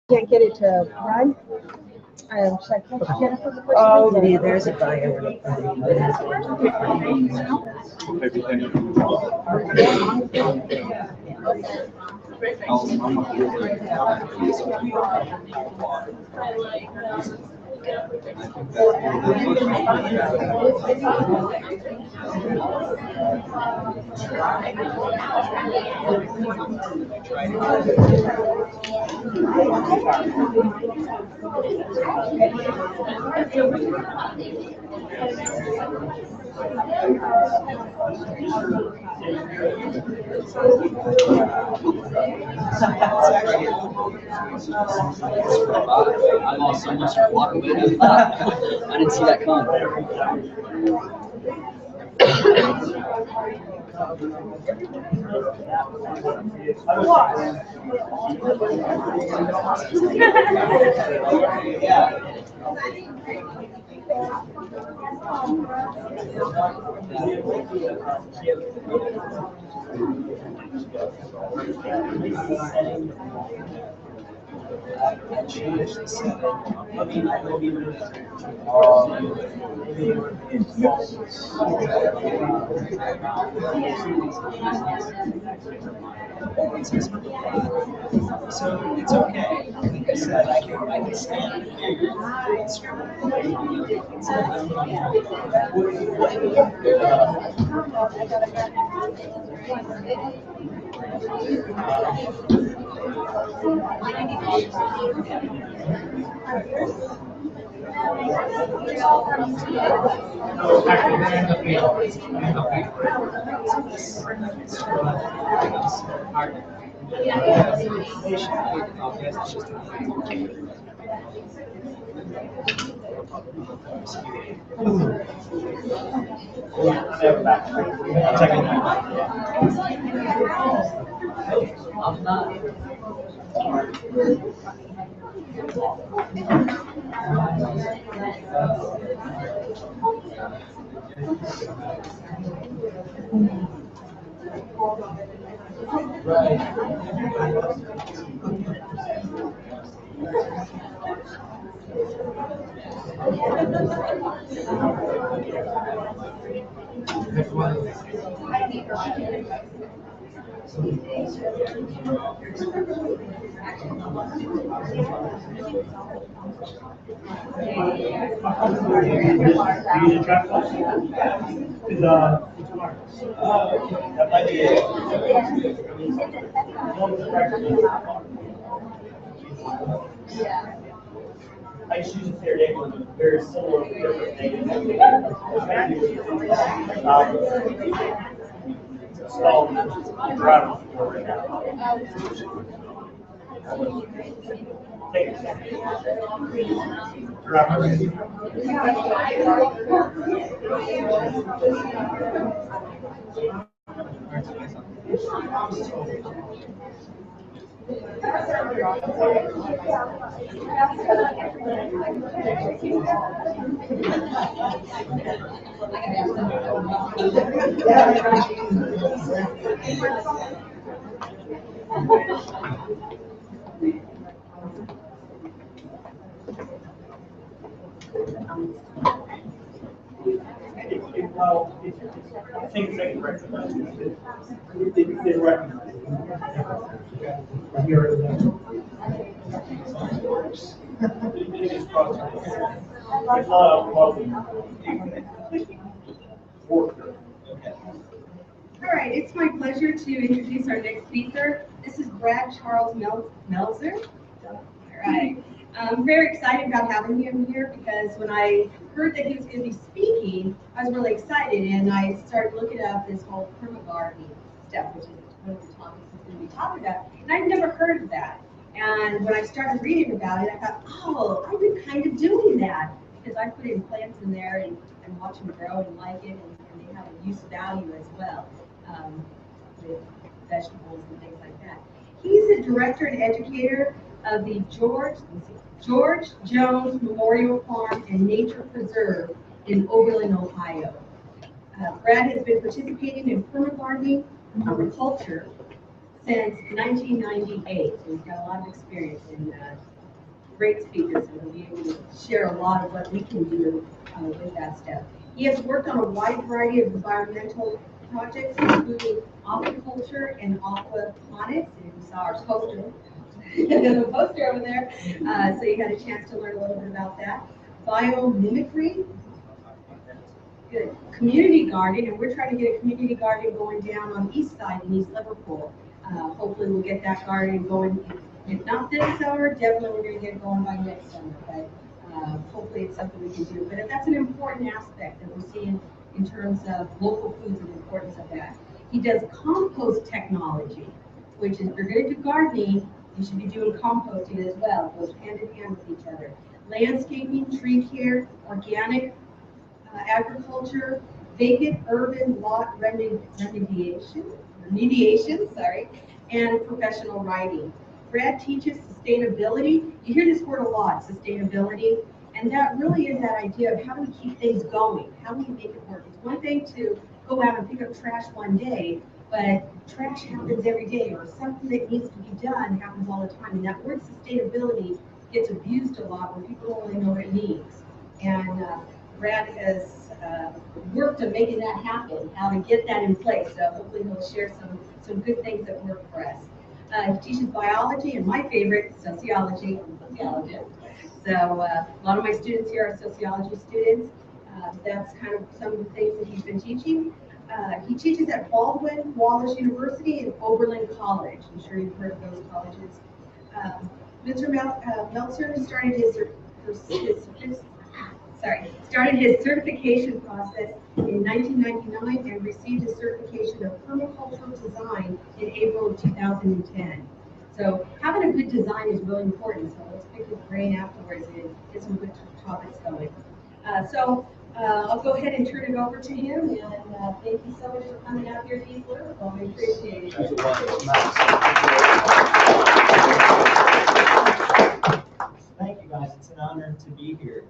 Can't get it to run. Should I catch Jennifer before she Oh, leaves? yeah, there's a bio. I lost so much walk away. I didn't see that coming. So it's okay. Like I said, I can stand here. I'm not. That might be it. I just use their name on very similar different things. Installed drivers for right now. Take it. Drivers. Well, I think they recognize it. They recognize it. It is frustrating. There's not a lot of All right, it's my pleasure to introduce our next speaker. This is Grad Melzer. All right. I'm very excited about having him here because when I heard that he was going to be speaking, I was really excited and I started looking up this whole permagardening stuff, which is one of the topics he's going to be talking about. And I've never heard of that. And when I started reading about it, I thought, oh, I've been kind of doing that because I put in plants in there and watch them grow and like it, and they have a use value as well with vegetables and things like that. He's a director and educator of the George Jones Memorial Farm and Nature Preserve in Oberlin, Ohio. Brad has been participating in permagardening, agriculture, since 1998. So he's got a lot of experience in great speaker, so he'll be able to share a lot of what we can do with that stuff. He has worked on a wide variety of environmental projects, including aquaculture and aquaponics. And you saw our poster, the poster over there. So you had a chance to learn a little bit about that. Biomimicry. Good. Community garden, and we're trying to get a community garden going down on the east side in East Liverpool. Hopefully we'll get that garden going. If not this summer, definitely we're going to get it going by next summer. But hopefully it's something we can do. But that's an important aspect that we're seeing in terms of local foods and the importance of that. He does compost technology, which is if you're going to do gardening, you should be doing composting as well. It goes hand in hand with each other. Landscaping, tree care, organic agriculture, vacant urban lot remediation, and professional writing. Grad teaches sustainability. You hear this word a lot, sustainability, and that really is that idea of how do we keep things going? How do we make it work? It's one thing to go out and pick up trash one day, but trash happens every day, or something that needs to be done happens all the time. And that word sustainability gets abused a lot when people don't really know what it means. And Grad has worked on making that happen, how to get that in place. So hopefully he'll share some good things that work for us. He teaches biology and my favorite, sociology. I'm a sociologist. So a lot of my students here are sociology students. That's kind of some of the things that he's been teaching. He teaches at Baldwin Wallace University and Oberlin College. I'm sure you've heard of those colleges. Mr. Melzer started his certification process in 1999 and received his certification of permaculture design in April of 2010. So having a good design is really important. So let's pick his brain afterwards and get some good topics going. I'll go ahead and turn it over to him, and thank you so much for coming out here to East Liverpool. We appreciate it. Thank you, guys. It's an honor to be here.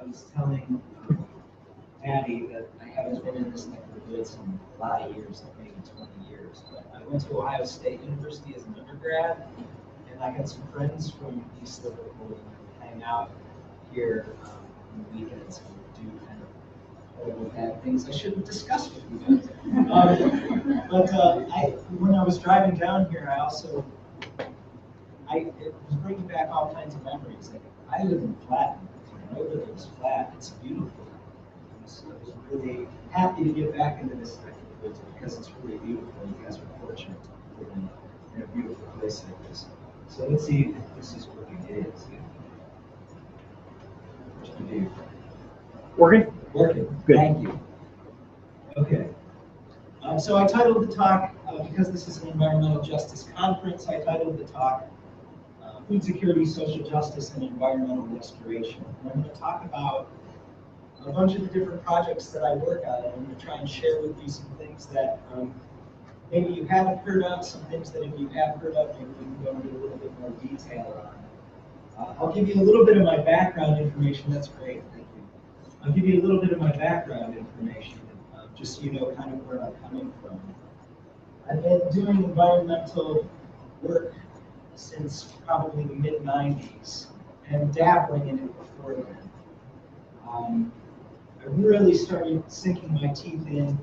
I was telling Patty that I haven't been in this neck of the woods in a lot of years, like maybe 20 years. But I went to Ohio State University as an undergrad, and I got some friends from East Liverpool, and we hang out here on the weekends and do kind of horrible bad things I shouldn't discuss with you guys. When I was driving down here, it was bringing back all kinds of memories. Like, I live in Flatton. I know that it was flat. It's beautiful. So I was really happy to get back into this neck of the woods because it's really beautiful. You guys are fortunate to live in a beautiful place like this. So let's see if this is working. It is. What do you do? Working? Working. Good. Thank you. Okay. So I titled the talk, because this is an environmental justice conference, I titled the talk Food Security, Social Justice, and Environmental Restoration. And I'm going to talk about a bunch of the different projects that I work on, and I'm going to try and share with you some things that maybe you haven't heard of, some things that if you have heard of, maybe we can go into a little bit more detail on. I'll give you a little bit of my background information. That's great, thank you. I'll give you a little bit of my background information, just so you know kind of where I'm coming from. I've been doing environmental work since probably the mid-90s, and dabbling in it before then. I really started sinking my teeth in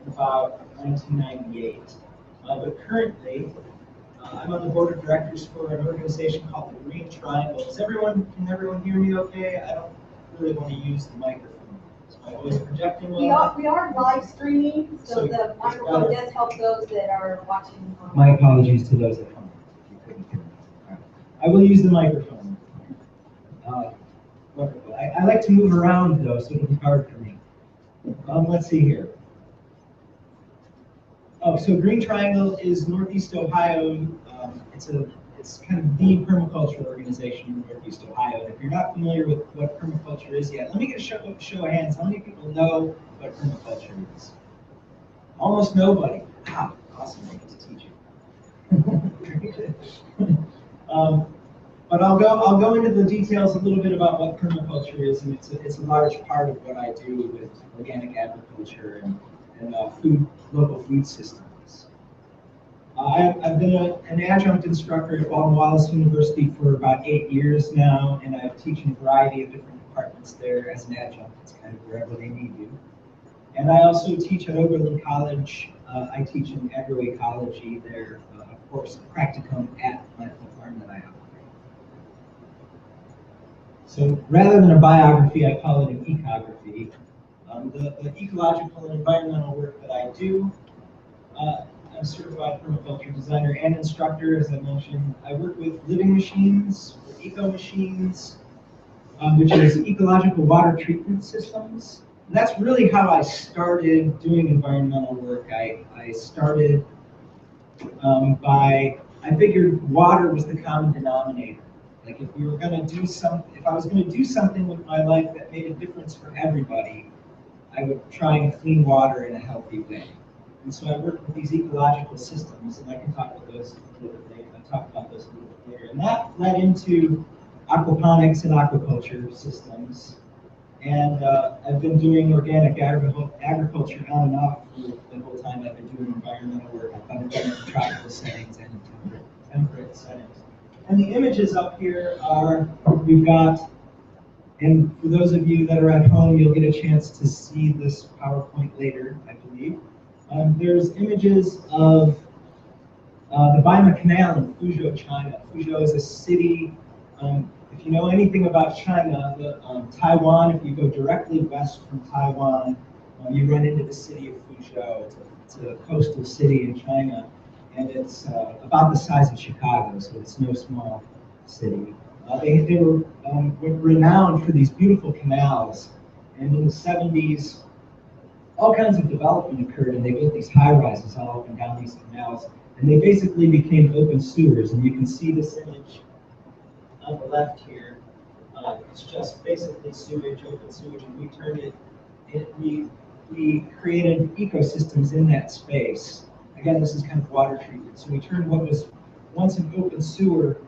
about 1998. But currently, I'm on the board of directors for an organization called the Green Triangle. Can everyone hear me okay? I don't really want to use the microphone. Is my voice projecting well? We are live streaming, so the microphone does help those that are watching. My apologies to those at home. You couldn't hear me. Right. I will use the microphone. Wonderful. I like to move around though, so it'll be hard for me. Let's see here. Oh, so Green Triangle is Northeast Ohio. It's kind of the permaculture organization in Northeast Ohio. And if you're not familiar with what permaculture is yet, let me get a show of hands. How many people know what permaculture is? Almost nobody. Ah, awesome. I get to teach you. But I'll go into the details a little bit about what permaculture is, and it's a large part of what I do with organic agriculture and local food systems. I've been an adjunct instructor at Baldwin Wallace University for about 8 years now, and I teach in a variety of different departments there as an adjunct. It's kind of wherever they need you. And I also teach at Oberlin College. I teach in agroecology there, of course, a practicum at the farm that I operate. So rather than a biography, I call it an ecography. The ecological and environmental work that I do, I'm a certified permaculture designer and instructor, as I mentioned. I work with living machines, or eco machines, which is ecological water treatment systems. And that's really how I started doing environmental work. I started I figured water was the common denominator. Like if we were going to do if I was going to do something with my life that made a difference for everybody, I would try and clean water in a healthy way. And so I worked with these ecological systems, and I can talk about those a little bit later. I'll talk about those a little bit later. And that led into aquaponics and aquaculture systems. And I've been doing organic agriculture on and off for the whole time I've been doing environmental work. I've done it in tropical settings and in temperate settings. And the images up here are, we've got, and for those of you that are at home, you'll get a chance to see this PowerPoint later, I believe. There's images of the Baima Canal in Fuzhou, China. Fuzhou is a city, if you know anything about China, Taiwan, if you go directly west from Taiwan, you run into the city of Fuzhou. It's a coastal city in China, and it's about the size of Chicago, so it's no small city. They were renowned for these beautiful canals, and in the 70s, all kinds of development occurred, and they built these high-rises all up and down these canals, and they basically became open sewers. And you can see this image on the left here. It's just basically sewage, open sewage, and we turned we created ecosystems in that space. Again, this is kind of water treatment. So we turned what was once an open sewer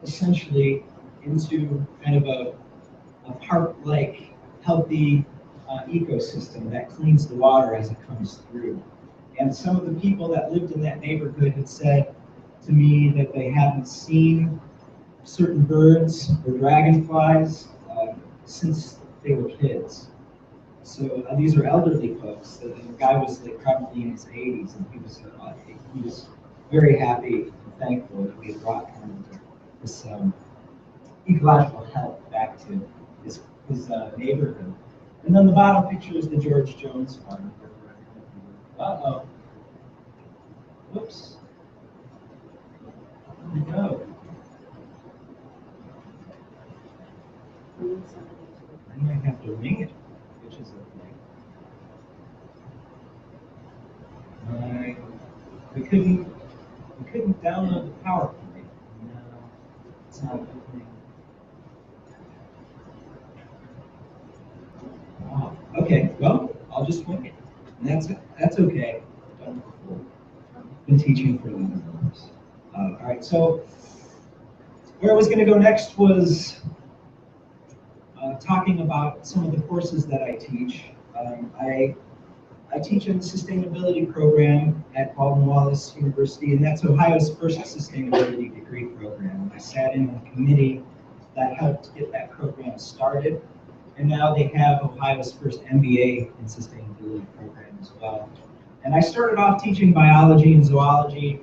essentially into kind of a park-like, healthy ecosystem that cleans the water as it comes through. And some of the people that lived in that neighborhood had said to me that they hadn't seen certain birds or dragonflies since they were kids. So these are elderly folks. The guy was like probably in his 80s, and he was very happy and thankful that we had brought kind of this ecological health back to his neighborhood. And then the bottom picture is the George Jones farm. Uh-oh. Whoops. There we go. I might have to ring it, which is a thing. We couldn't download the PowerPoint. No, it's not opening. Oh, okay, well, I'll just wing it. And that's okay. I've done it before. I've been teaching for 11 years. All right, so where I was going to go next was talking about some of the courses that I teach. I teach in the sustainability program at Baldwin Wallace University, and that's Ohio's first sustainability degree program. I sat in on a committee that helped get that program started, and now they have Ohio's first MBA in sustainability program as well. And I started off teaching biology and zoology,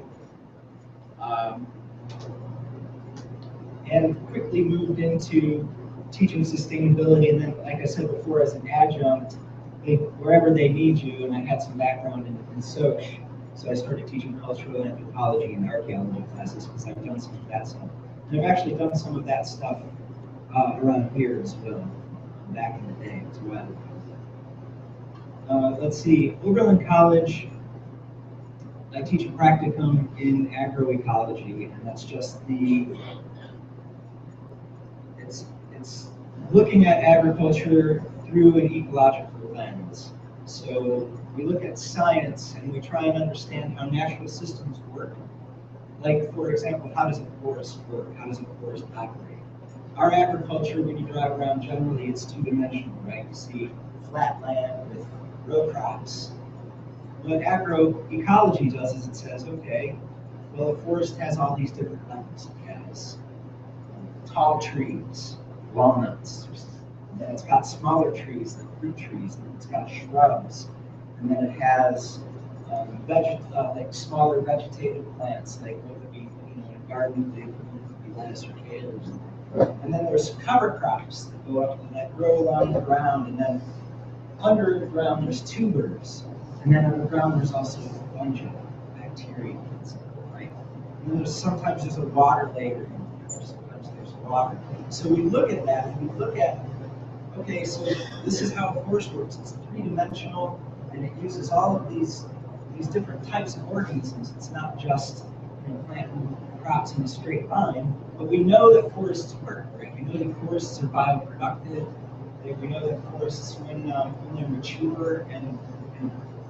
and quickly moved into teaching sustainability, and then, like I said before, as an adjunct, wherever they need you, and I had some background in Soc, so I started teaching cultural anthropology and archaeology classes because I've done some of that stuff. And I've actually done some of that stuff around here as well, back in the day as well. Let's see, Oberlin College, I teach a practicum in agroecology, and that's just it's looking at agriculture through an ecological lens. So we look at science and we try and understand how natural systems work. Like, for example, how does a forest work? How does a forest operate? Our agriculture, when you drive around, generally it's two-dimensional, right? You see flat land with row crops. what agroecology does is it says, okay, well, a forest has all these different levels. It has tall trees, walnuts, and then it's got smaller trees like fruit trees, and it's got shrubs, and then it has like smaller vegetative plants, like what would be, in a garden, they would be lettuce or potatoes. And then there's cover crops that go up and that grow along the ground, and then under the ground there's tubers, and then underground there's also fungi, bacteria, right? And then sometimes there's a water layer, sometimes there's water. So we look at that, and we look at, okay, so this is how a forest works. It's three-dimensional, and it uses all of these different types of organisms. It's not just planting crops in a straight line, but we know that forests work, right? We know that forests are bioproductive. We know that forests, when they're mature and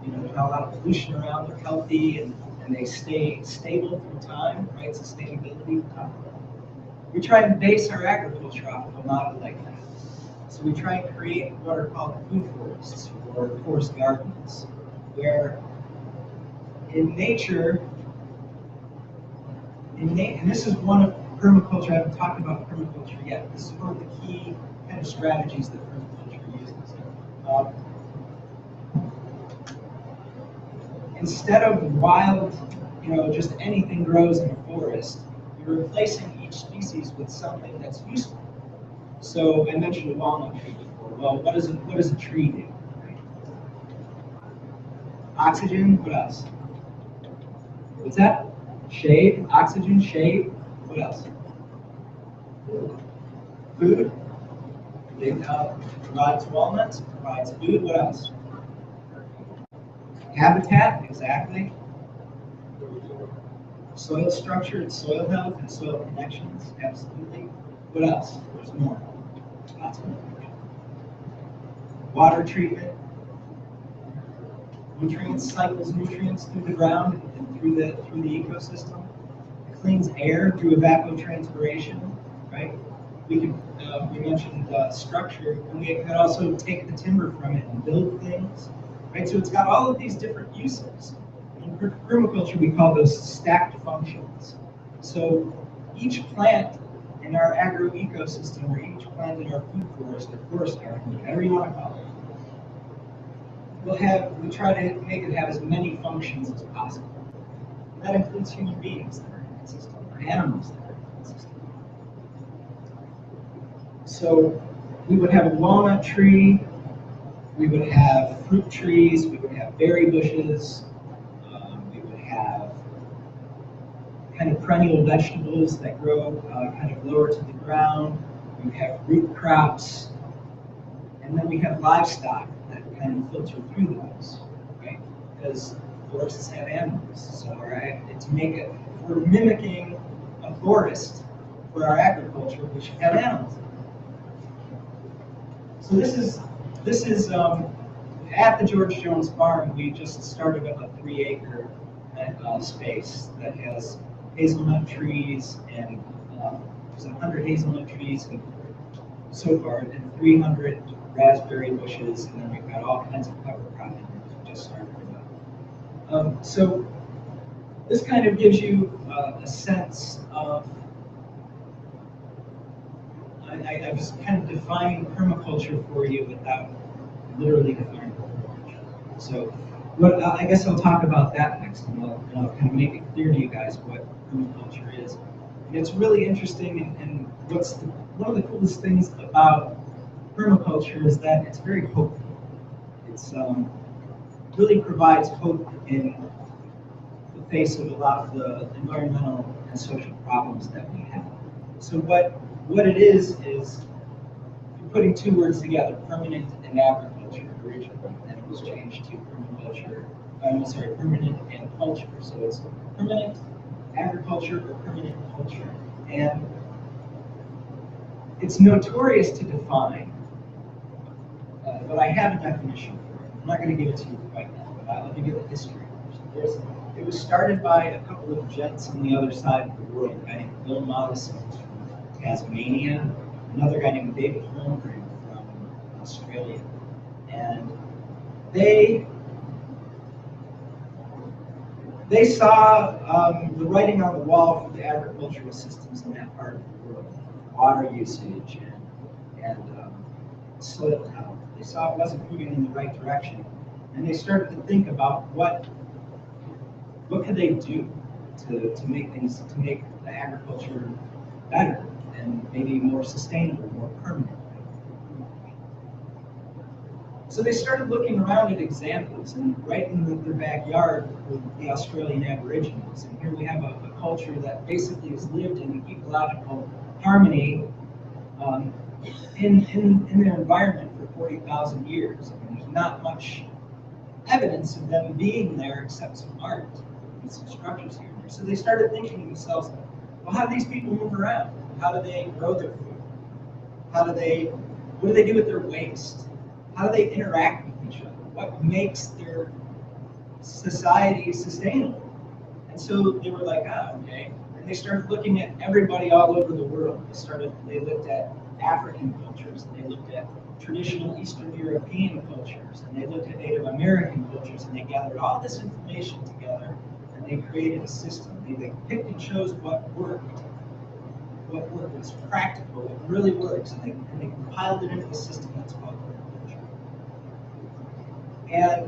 there's not a lot of pollution around, they're healthy and they stay stable through time, right? Sustainability. We try and base our agriculture off of a model like that. So we try and create what are called food forests or forest gardens, where in nature, and this is one of permaculture, I haven't talked about permaculture yet. This is one of the key kind of strategies that permaculture uses. Instead of wild, just anything grows in a forest, you're replacing each species with something that's useful. So I mentioned a walnut tree before. Well, what does a tree do? Right? Oxygen, what else? What's that? Shade, oxygen, shade. What else? Food. It provides walnuts, provides food. What else? Habitat, exactly. Soil structure and soil health and soil connections, absolutely. What else? There's more. Lots more. Water treatment. Nutrients, cycles nutrients through the ground and through the ecosystem. It cleans air through evapotranspiration, right? We mentioned structure, and we could also take the timber from it and build things, right? So it's got all of these different uses. In permaculture, we call those stacked functions. So each plant in our agroecosystem, or each plant in our food forest or forest garden, whatever you want to call it, we try to make it have as many functions as possible. And that includes human beings that are in that system, or animals that are in that system. So we would have a walnut tree, we would have fruit trees, we would have berry bushes, we would have kind of perennial vegetables that grow kind of lower to the ground, we would have root crops, and then we have livestock that kind of filter through those, right? Because forests have animals, so if we're mimicking a forest for our agriculture, we should have animals. So this is at the George Jones Farm. We just started up a 3-acre space that has hazelnut trees, and there's 100 hazelnut trees so far, and 300 raspberry bushes, and then we've got all kinds of cover cropping that we just started with. So this kind of gives you a sense of, I was kind of defining permaculture for you without literally defining permaculture. So I guess I'll talk about that next, and I'll kind of make it clear to you guys what permaculture is. And it's really interesting, and one of the coolest things about permaculture is that it's very hopeful. It's really provides hope in the face of a lot of the environmental and social problems that we have. So what it is putting two words together, permanent and agriculture originally, and it was changed to permaculture. Permanent and culture. So it's permanent agriculture or permanent culture, and it's notorious to define. But I have a definition for it. I'm not going to give it to you right now, but I'll give you the history. It was started by a couple of gents on the other side of the world, a guy named Bill Mollison from Tasmania, another guy named David Holmgren from Australia. And they they saw the writing on the wall for the agricultural systems in that part of the world, water usage and soil health. They saw it wasn't moving in the right direction, and they started to think about what could they do to make the agriculture better and maybe more sustainable, more permanent. So they started looking around at examples, and right in their backyard were the Australian Aborigines. And here we have a culture that basically has lived in ecological harmony in their environment for 40,000 years. I mean, there's not much evidence of them being there except some art and some structures here and there. So they started thinking to themselves, well, how do these people move around? How do they grow their food? What do they do with their waste? How do they interact with each other? What makes their society sustainable? And so they were like, okay. And they started looking at everybody all over the world. They looked at African cultures, and they looked at traditional Eastern European cultures, and they looked at Native American cultures, and they gathered all this information together, and they created a system. They picked and chose what worked, what was practical, what really works, and they compiled it into a system that's called permaculture. And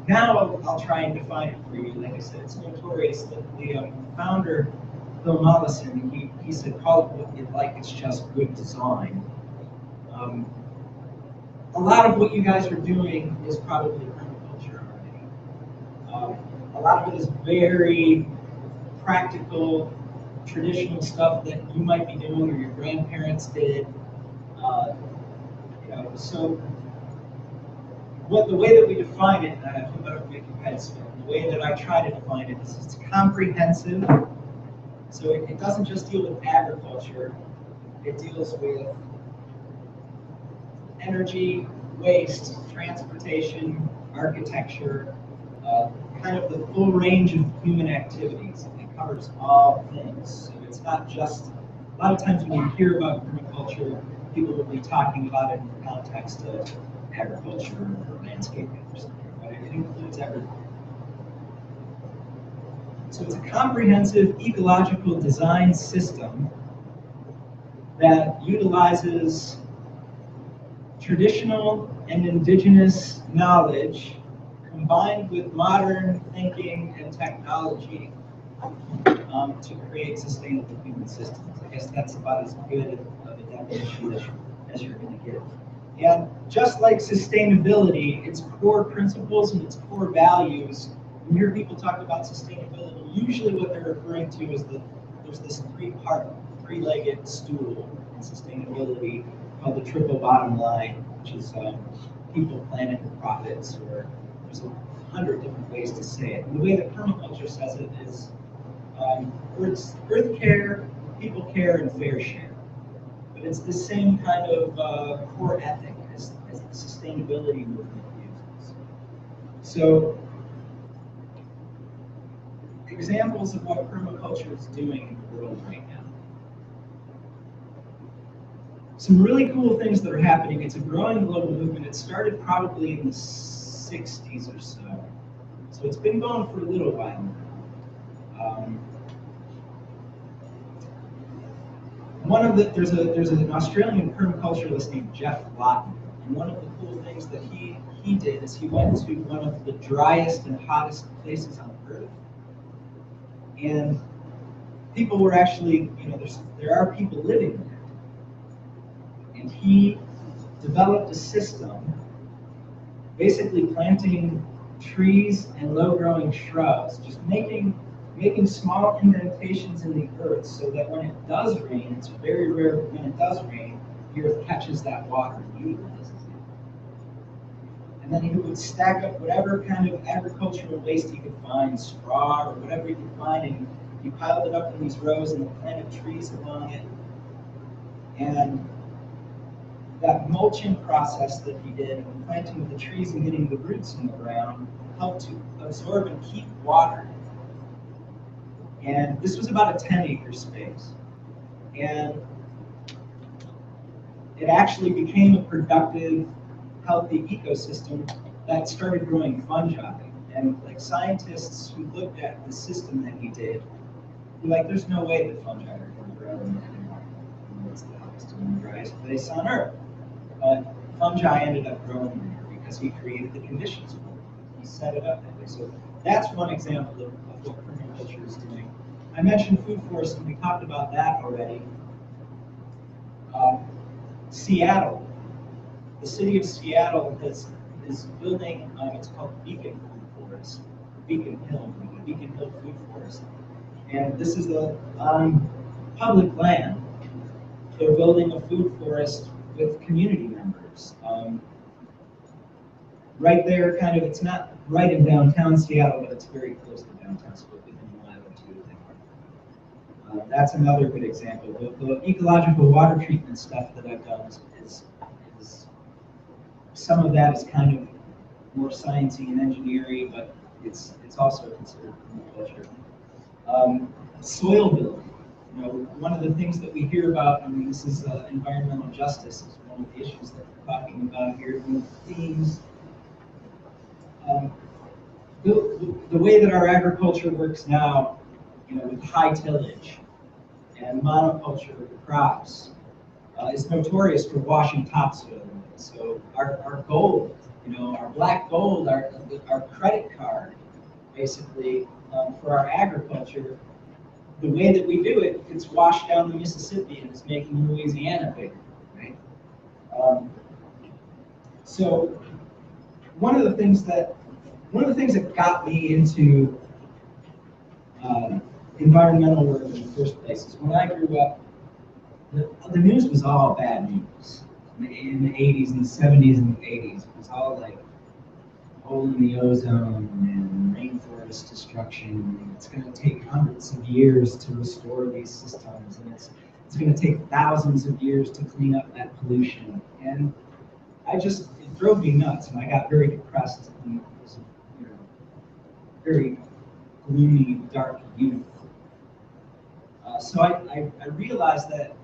now I'll try and define it for you. Like I said, it's notorious that the founder, Bill Mollison, he said, call it what you like, it's just good design. A lot of what you guys are doing is probably permaculture already. A lot of it is very practical, traditional stuff that you might be doing or your grandparents did. So the way that we define it, and I hope I don't make your head spin, the way that I try to define it is it's comprehensive. So it doesn't just deal with agriculture, it deals with energy, waste, transportation, architecture, kind of the full range of human activities. It covers all things. So it's not just, a lot of times when you hear about permaculture, people will be talking about it in the context of agriculture or landscaping or something, but it includes everything. So it's a comprehensive ecological design system that utilizes traditional and indigenous knowledge combined with modern thinking and technology to create sustainable human systems. I guess that's about as good of a definition as you're going to get. And just like sustainability, its core principles and its core values, when you hear people talk about sustainability, usually what they're referring to is there's this three-legged stool in sustainability called the triple bottom line, which is people, planet, and profits, or there's 100 different ways to say it. And the way that permaculture says it is earth care, people care, and fair share. But it's the same kind of core ethic as the sustainability movement uses. So, examples of what permaculture is doing in the world right now. Some really cool things that are happening. It's a growing global movement. It started probably in the 60s or so. So it's been going for a little while now. There's an Australian permaculturalist named Jeff Lawton, and one of the cool things that he did is he went to one of the driest and hottest places on Earth, and people were actually, there are people living there, and he developed a system, basically planting trees and low-growing shrubs, just making small indentations in the earth so that when it does rain, it's very rare, but when it does rain, the earth catches that water and utilizes it. And then he would stack up whatever kind of agricultural waste he could find, straw or whatever he could find, and he piled it up in these rows and planted trees along it. And that mulching process that he did, and planting the trees and getting the roots in the ground, helped to absorb and keep water. And this was about a 10-acre space. And it actually became a productive, healthy ecosystem that started growing fungi. And like scientists who looked at the system that he did, were like, there's no way that fungi are going to grow in that environment. It's the hottest and driest place on Earth. But fungi ended up growing there because he created the conditions for it. He set it up that way. So that's one example of what permaculture is doing. I mentioned food forests, and we talked about that already. Seattle, the city of Seattle is building, it's called Beacon Food Forest, Beacon Hill Food Forest. And this is on public land. They're building a food forest with community members. Right there, kind of, it's not right in downtown Seattle, but it's very close to downtown, so within a mile or two, I think. That's another good example. The ecological water treatment stuff that I've done is some of that is kind of more sciencey and engineering, but it's also considered permaculture. Soil building. You know, one of the things that we hear about, I mean, this is environmental justice is one of the issues that we're talking about here. One of the themes. The way that our agriculture works now, you know, with high tillage and monoculture crops, is notorious for washing topsoil. So our gold, you know, our black gold, our credit card, basically, for our agriculture, the way that we do it, it's washed down the Mississippi and it's making Louisiana bigger, right? So one of the things that got me into environmental work in the first place is when I grew up, the news was all bad news. In the 80s and the 70s and the 80s, it was all like hole in the ozone and rainforest destruction. It's going to take hundreds of years to restore these systems, and it's going to take thousands of years to clean up that pollution. And it drove me nuts, and I got very depressed and was, you know, very gloomy, dark youth. So I realized that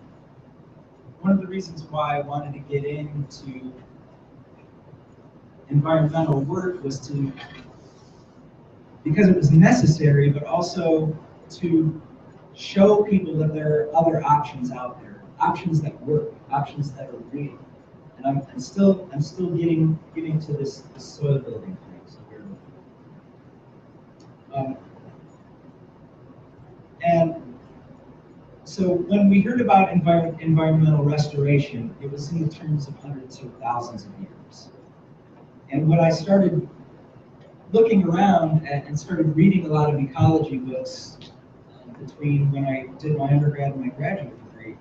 one of the reasons why I wanted to get into environmental work was because it was necessary, but also to show people that there are other options out there, options that work, options that are real. And I'm still getting to this soil building thing. So when we heard about environmental restoration, it was in the terms of hundreds or thousands of years. And when I started looking around and started reading a lot of ecology books between when I did my undergrad and my graduate degree,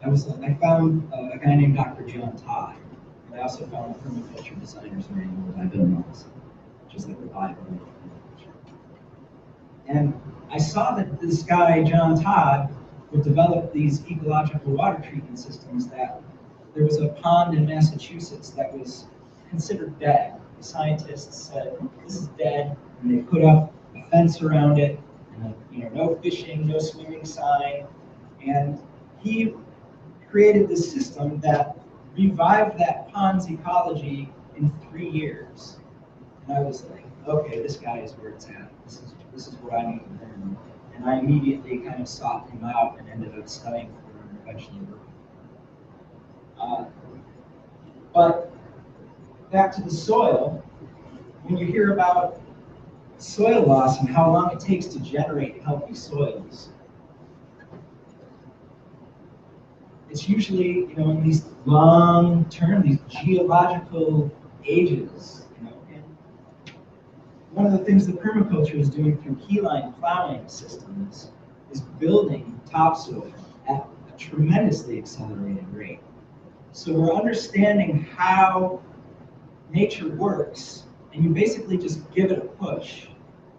I found a guy named Dr. John Todd. And I also found the Permaculture Designer's Manual by Bill Melzer, which is like the Bible of permaculture. And I saw that this guy, John Todd, would develop these ecological water treatment systems. That there was a pond in Massachusetts that was considered dead. The scientists said, this is dead, and they put up a fence around it, and no fishing, no swimming sign. And he created this system that revived that pond's ecology in 3 years. And I was like, okay, this guy is where it's at. This is what I need to learn. And I immediately kind of sought him out and ended up studying for him and eventually working. But back to the soil, when you hear about soil loss and how long it takes to generate healthy soils, it's usually, in these long-term, these geological ages. One of the things that permaculture is doing through keyline plowing systems is building topsoil at a tremendously accelerated rate. So we're understanding how nature works, and you basically just give it a push.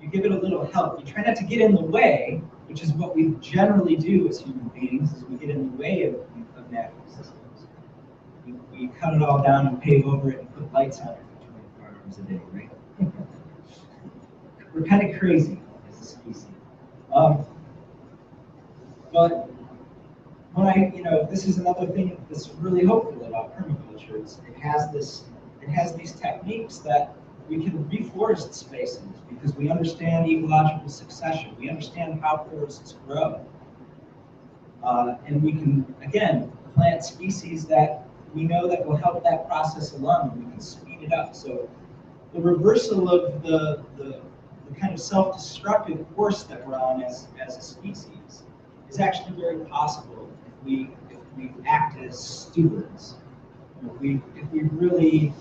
You give it a little help. You try not to get in the way, which is what we generally do as human beings, is we get in the way of natural systems. We cut it all down and pave over it and put lights on it for 24 hours a day, right? We're kind of crazy as a species. But when this is another thing that's really hopeful about permaculture. It has these techniques that we can reforest spaces because we understand ecological succession. We understand how forests grow. And we can, again, plant species that we know that will help that process along, and we can speed it up. So the reversal of the kind of self-destructive course that we're on as a species is actually very possible if we act as stewards. If we really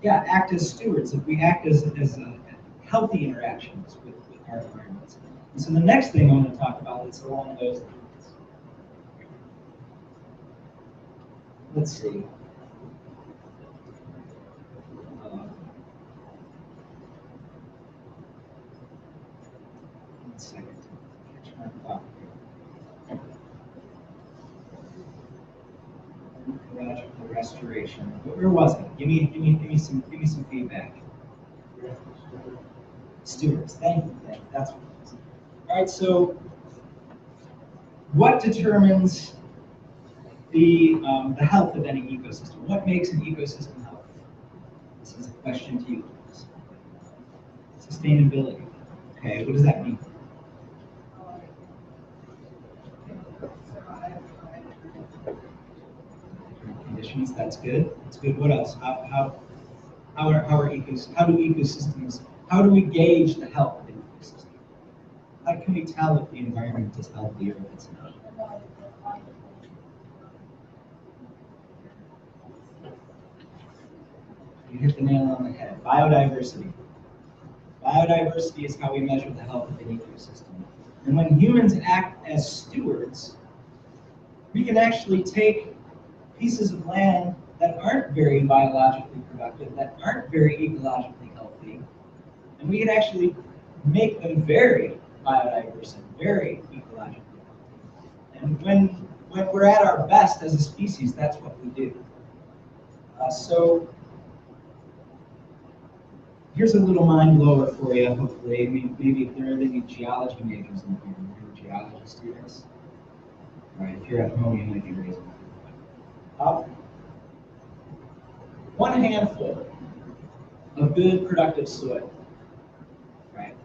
act as stewards, if we act as healthy interactions with our environments. And so the next thing I want to talk about is along those lines. Let's see. One second. Catch my thought here. Ecological restoration. Where was it? Give me some feedback. Stewards. Thank you. That's what it is. All right. So, what determines the health of any ecosystem? What makes an ecosystem healthy? This is a question to you. Sustainability. Okay. What does that mean? Conditions. That's good. That's good. What else? How do ecosystems? How do we gauge the health of an ecosystem? How can we tell if the environment is healthy or if it's not? You hit the nail on the head. Biodiversity. Biodiversity is how we measure the health of an ecosystem. And when humans act as stewards, we can actually take pieces of land that aren't very biologically productive, that aren't very ecologically healthy, and we can actually make them very biodiverse and very ecologically healthy. And when we're at our best as a species, that's what we do. So here's a little mind blower for you, hopefully. I mean, maybe if there are any geology majors in here, any geology students. All right, if you're at home, you might be raising up. One handful of good productive soil, right?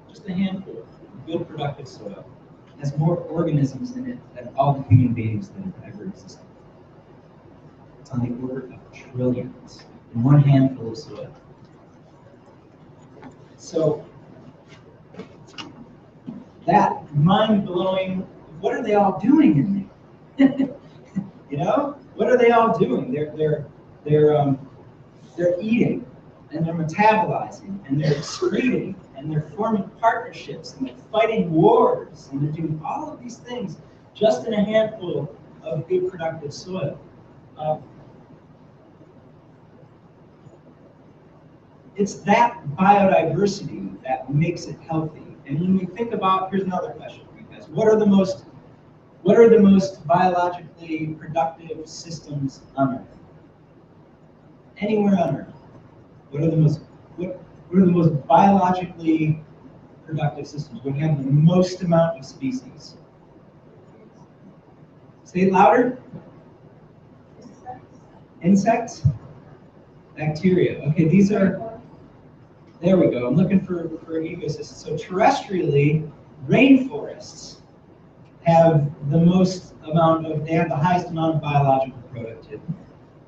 Just a handful of good productive soil has more organisms in it than all the human beings that have ever existed. It's on the order of trillions in one handful of soil. So that mind-blowing, what are they all doing in there? You know, what are they all doing? They're eating, and they're metabolizing, and they're excreting, and they're forming partnerships, and they're fighting wars, and they're doing all of these things just in a handful of good productive soil. It's that biodiversity that makes it healthy. And when we think about, here's another question for you guys: what are the most biologically productive systems on Earth? Anywhere on Earth. What are the most biologically productive systems? What have the most amount of species? Say it louder. Insects? Bacteria. Okay, these are, there we go. I'm looking for ecosystems. So terrestrially, rainforests have the highest amount of biological productivity,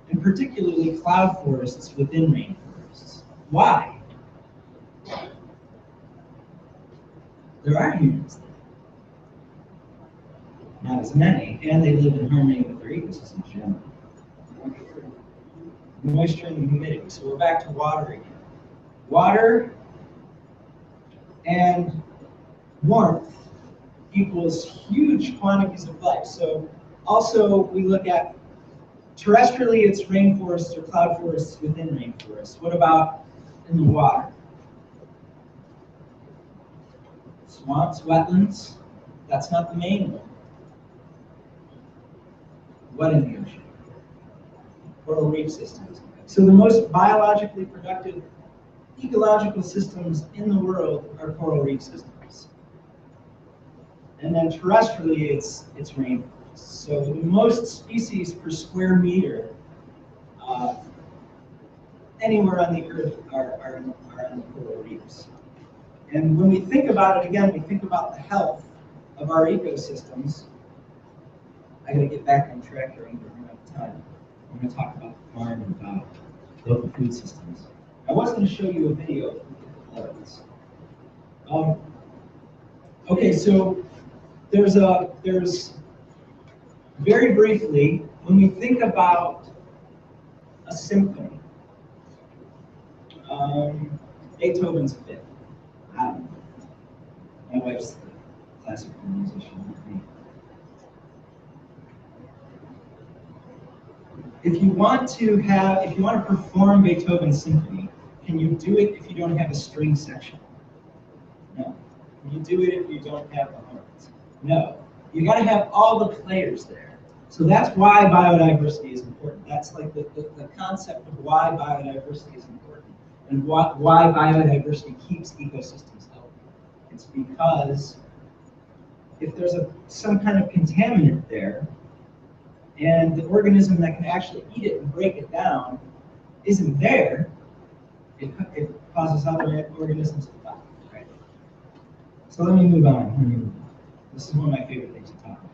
and particularly cloud forests within rainforests. Why? There are humans there. Not as many, and they live in harmony with their ecosystems generally. Moisture and humidity. So we're back to water again. Water and warmth equals huge quantities of life. So also we look at terrestrially, it's rainforests or cloud forests within rainforests. What about in the water? Swamps, wetlands? That's not the main one. What in the ocean? Coral reef systems. So the most biologically productive ecological systems in the world are coral reef systems. And then terrestrially, it's rainforests. So the most species per square meter anywhere on the earth are in the coral reefs. And when we think about it again, we think about the health of our ecosystems. I gotta get back on track here, I'm gonna run out of time. I'm gonna talk about the farm and about local food systems. I was gonna show you a video of this. Okay, so there's very briefly, when we think about a symphony, Beethoven's Fifth. I don't know. My wife's a classical musician. If you want to perform Beethoven's symphony, can you do it if you don't have a string section? No. Can you do it if you don't have the horns? No. You got to have all the players there. So that's why biodiversity is important. That's like the concept of why biodiversity is important and why biodiversity keeps ecosystems healthy. It's because if there's some kind of contaminant there, and the organism that can actually eat it and break it down isn't there, it causes other organisms to die. Right? So let me move on. This is one of my favorite things to talk about.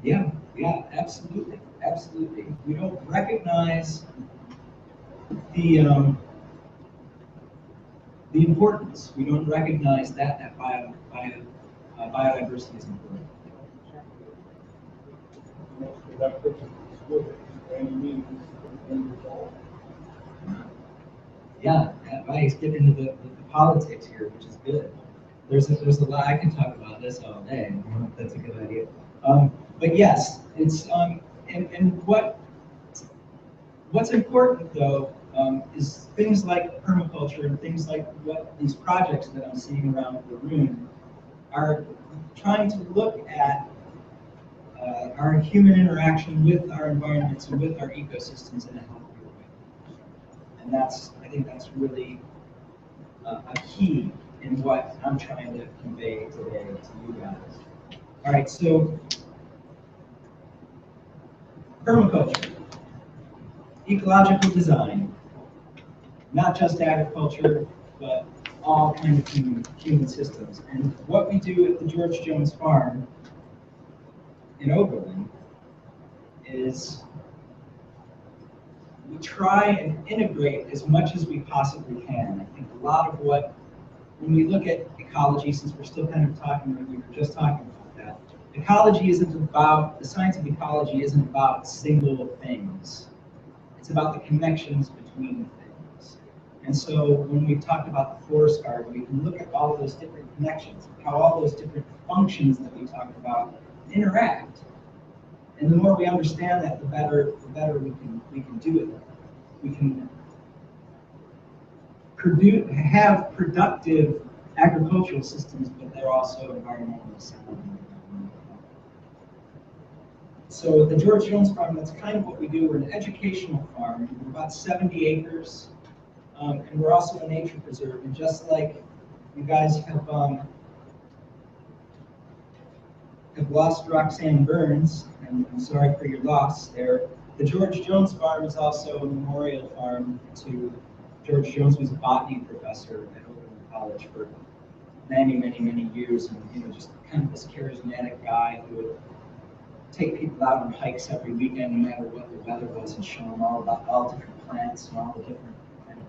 Yeah, absolutely. We don't recognize the importance. We don't recognize that biodiversity is important. Yeah, right. Get into the politics here, which is good. There's a lot I can talk about this all day. I don't know if that's a good idea. But yes, it's and what's important though is things like permaculture and things like what these projects that I'm seeing around the room are trying to look at our human interaction with our environments and with our ecosystems in a healthier way. And I think that's really a key in what I'm trying to convey today to you guys. All right, so permaculture, ecological design, not just agriculture, but all kinds of human systems. And what we do at the George Jones Farm in Oberlin is we try and integrate as much as we possibly can. I think a lot of when we look at ecology, since we're still kind of talking, we were just talking about that, the science of ecology isn't about single things. It's about the connections between things. And so when we talked about the forest garden, we can look at all those different connections, how all those different functions that we talked about interact. And the more we understand that, the better we can do it. We can have productive agricultural systems, but they're also environmentally sound. So at the George Jones Farm, that's kind of what we do. We're an educational farm. We're about 70 acres, and we're also a nature preserve. And just like you guys have lost Roxanne Burns, and I'm sorry for your loss there, the George Jones Farm is also a memorial farm to George Jones, who was a botany professor at Oberlin College for many years, and just kind of this charismatic guy who would take people out on hikes every weekend, no matter what the weather was, and show them all about all different plants and all the different kind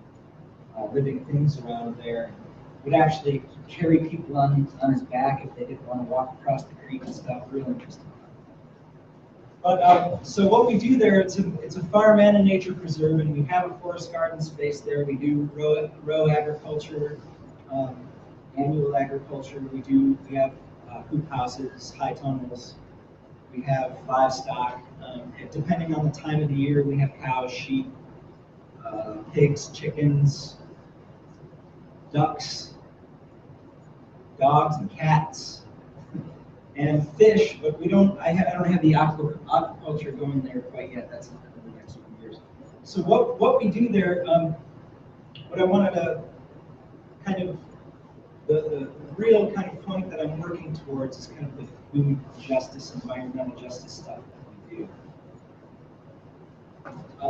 of living things around there. Would actually carry people on his back if they didn't want to walk across the creek and stuff. Real interesting. But so what we do there, it's a farm and a nature preserve, and we have a forest garden space there. We do row agriculture, annual agriculture. We have hoop houses, high tunnels. We have livestock. Depending on the time of the year, we have cows, sheep, pigs, chickens, ducks, dogs, and cats, and fish. But I don't have the aquaculture going there quite yet. That's in the next few years. So what we do there, what I wanted to kind of the real kind of point that I'm working towards is kind of the food justice, environmental justice stuff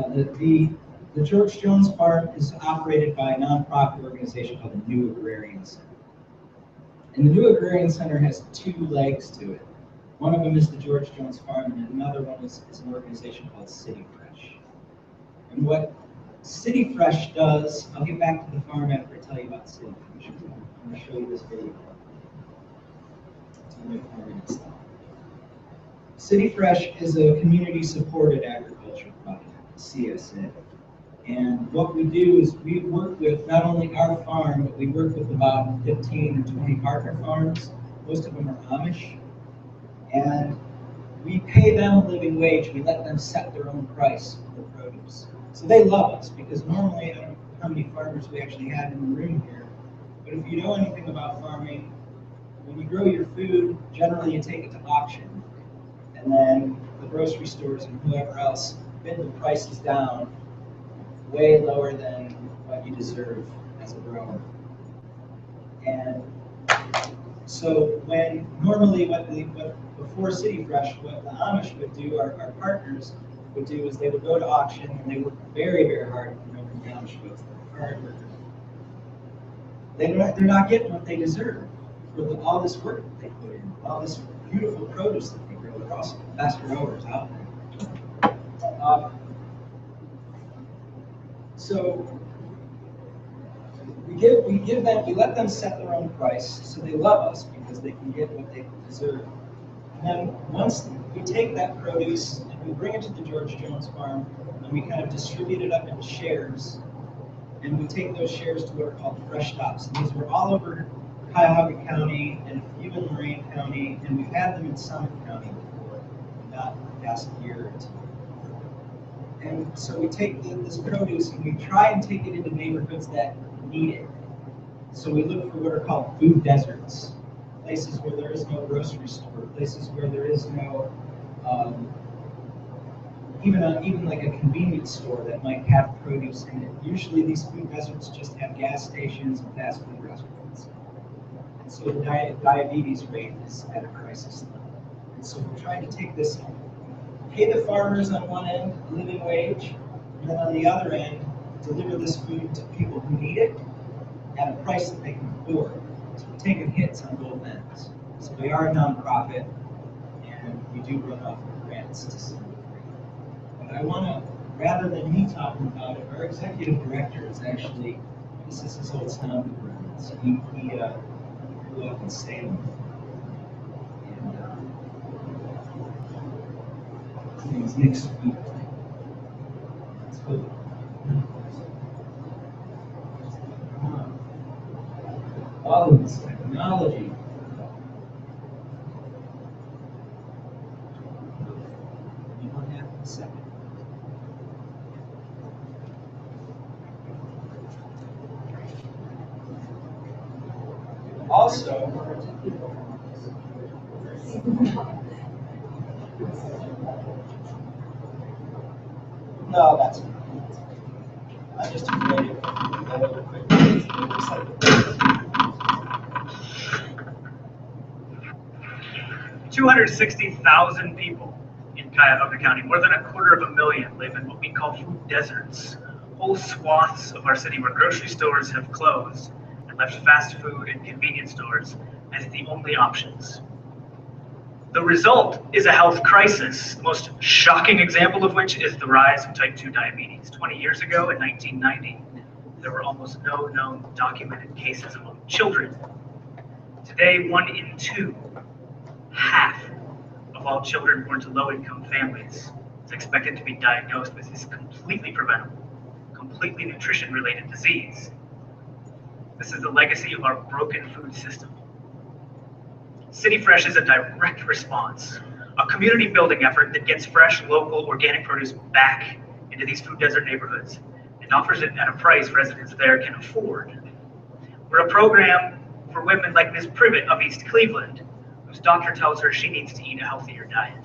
that we do. The George Jones Farm is operated by a nonprofit organization called the New Agrarian Center. And the New Agrarian Center has two legs to it. One of them is the George Jones Farm, and another one is an organization called City Fresh. And what City Fresh does, I'll get back to the farm after I tell you about City Fresh. I'm going to show you this video. Tell me if I'm reading stuff. City Fresh is a community-supported agriculture project, CSA. And what we do is we work with not only our farm, but we work with about 15 or 20 partner farms. Most of them are Amish. And we pay them a living wage. We let them set their own price for the produce. So they love us because normally, I don't know how many farmers we actually have in the room here, but if you know anything about farming, when you grow your food, generally you take it to auction. And then the grocery stores and whoever else bid the prices down way lower than what you deserve as a grower. And so when normally before City Fresh, what the Amish would do, our partners would do, is they would go to auction and they work very, very hard. Remember, the Amish folks, they're hard workers. They're not getting what they deserve for all this work that they put in, all this beautiful produce that they grow. They're also the best growers out there. So we let them set their own price, so they love us because they can get what they deserve. And then once we take that produce and we bring it to the George Jones Farm, and we kind of distribute it up into shares, and we take those shares to what are called fresh stops. And these were all over Cuyahoga County and a few in Lorain County, and we've had them in Summit County before, not the past year or two. And so we take this produce and we try and take it into neighborhoods that need it. So we look for what are called food deserts, places where there is no grocery store, places where there is no, even like a convenience store that might have produce in it. Usually these food deserts just have gas stations and fast food restaurants. And so the diabetes rate is at a crisis level. And so we're trying to take this, pay the farmers on one end a living wage, and then on the other end, deliver this food to people who need it at a price that they can afford. So we're taking hits on both ends. So we are a nonprofit, and we do run off of grants to some degree. But I want to, rather than me talking about it, our executive director is actually, this is his old town, so he grew up in Salem. His name's Nick Sweet. That's good. All of this technology. You don't have a second. Also, no, that's fine. I'm just afraid of that over quickly. 260,000 people in Cuyahoga County, more than 250,000 live in what we call food deserts. Whole swaths of our city where grocery stores have closed and left fast food and convenience stores as the only options. The result is a health crisis, the most shocking example of which is the rise of type 2 diabetes. 20 years ago, in 1990, there were almost no known documented cases among children. Today, 1 in 2, half of all children born to low-income families is expected to be diagnosed with this completely preventable, completely nutrition-related disease. This is the legacy of our broken food system. City Fresh is a direct response, a community building effort that gets fresh, local, organic produce back into these food desert neighborhoods and offers it at a price residents there can afford. We're a program for women like Ms. Privet of East Cleveland, whose doctor tells her she needs to eat a healthier diet.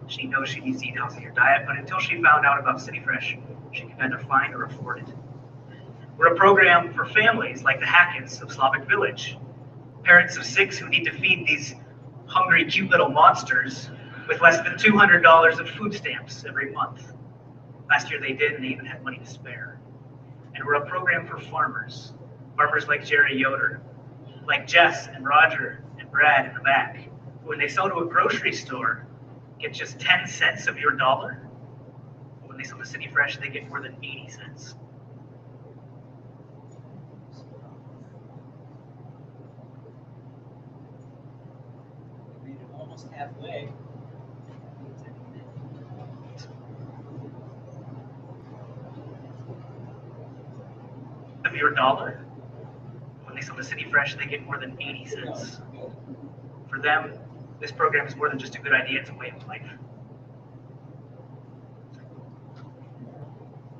She knows she needs to eat a healthier diet, but until she found out about City Fresh, she could neither find or afford it. We're a program for families like the Hackett's of Slavic Village, parents of 6 who need to feed these hungry, cute little monsters with less than $200 of food stamps every month. Last year they did, and they even had money to spare. And we're a program for farmers like Jerry Yoder, like Jess and Roger and Brad in the back, who when they sell to a grocery store, get just 10 cents of your dollar. But when they sell to City Fresh, they get more than 80 cents. We made it almost halfway. Of your dollar. When they sell to City Fresh, they get more than 80 cents. For them, this program is more than just a good idea, it's a way of life.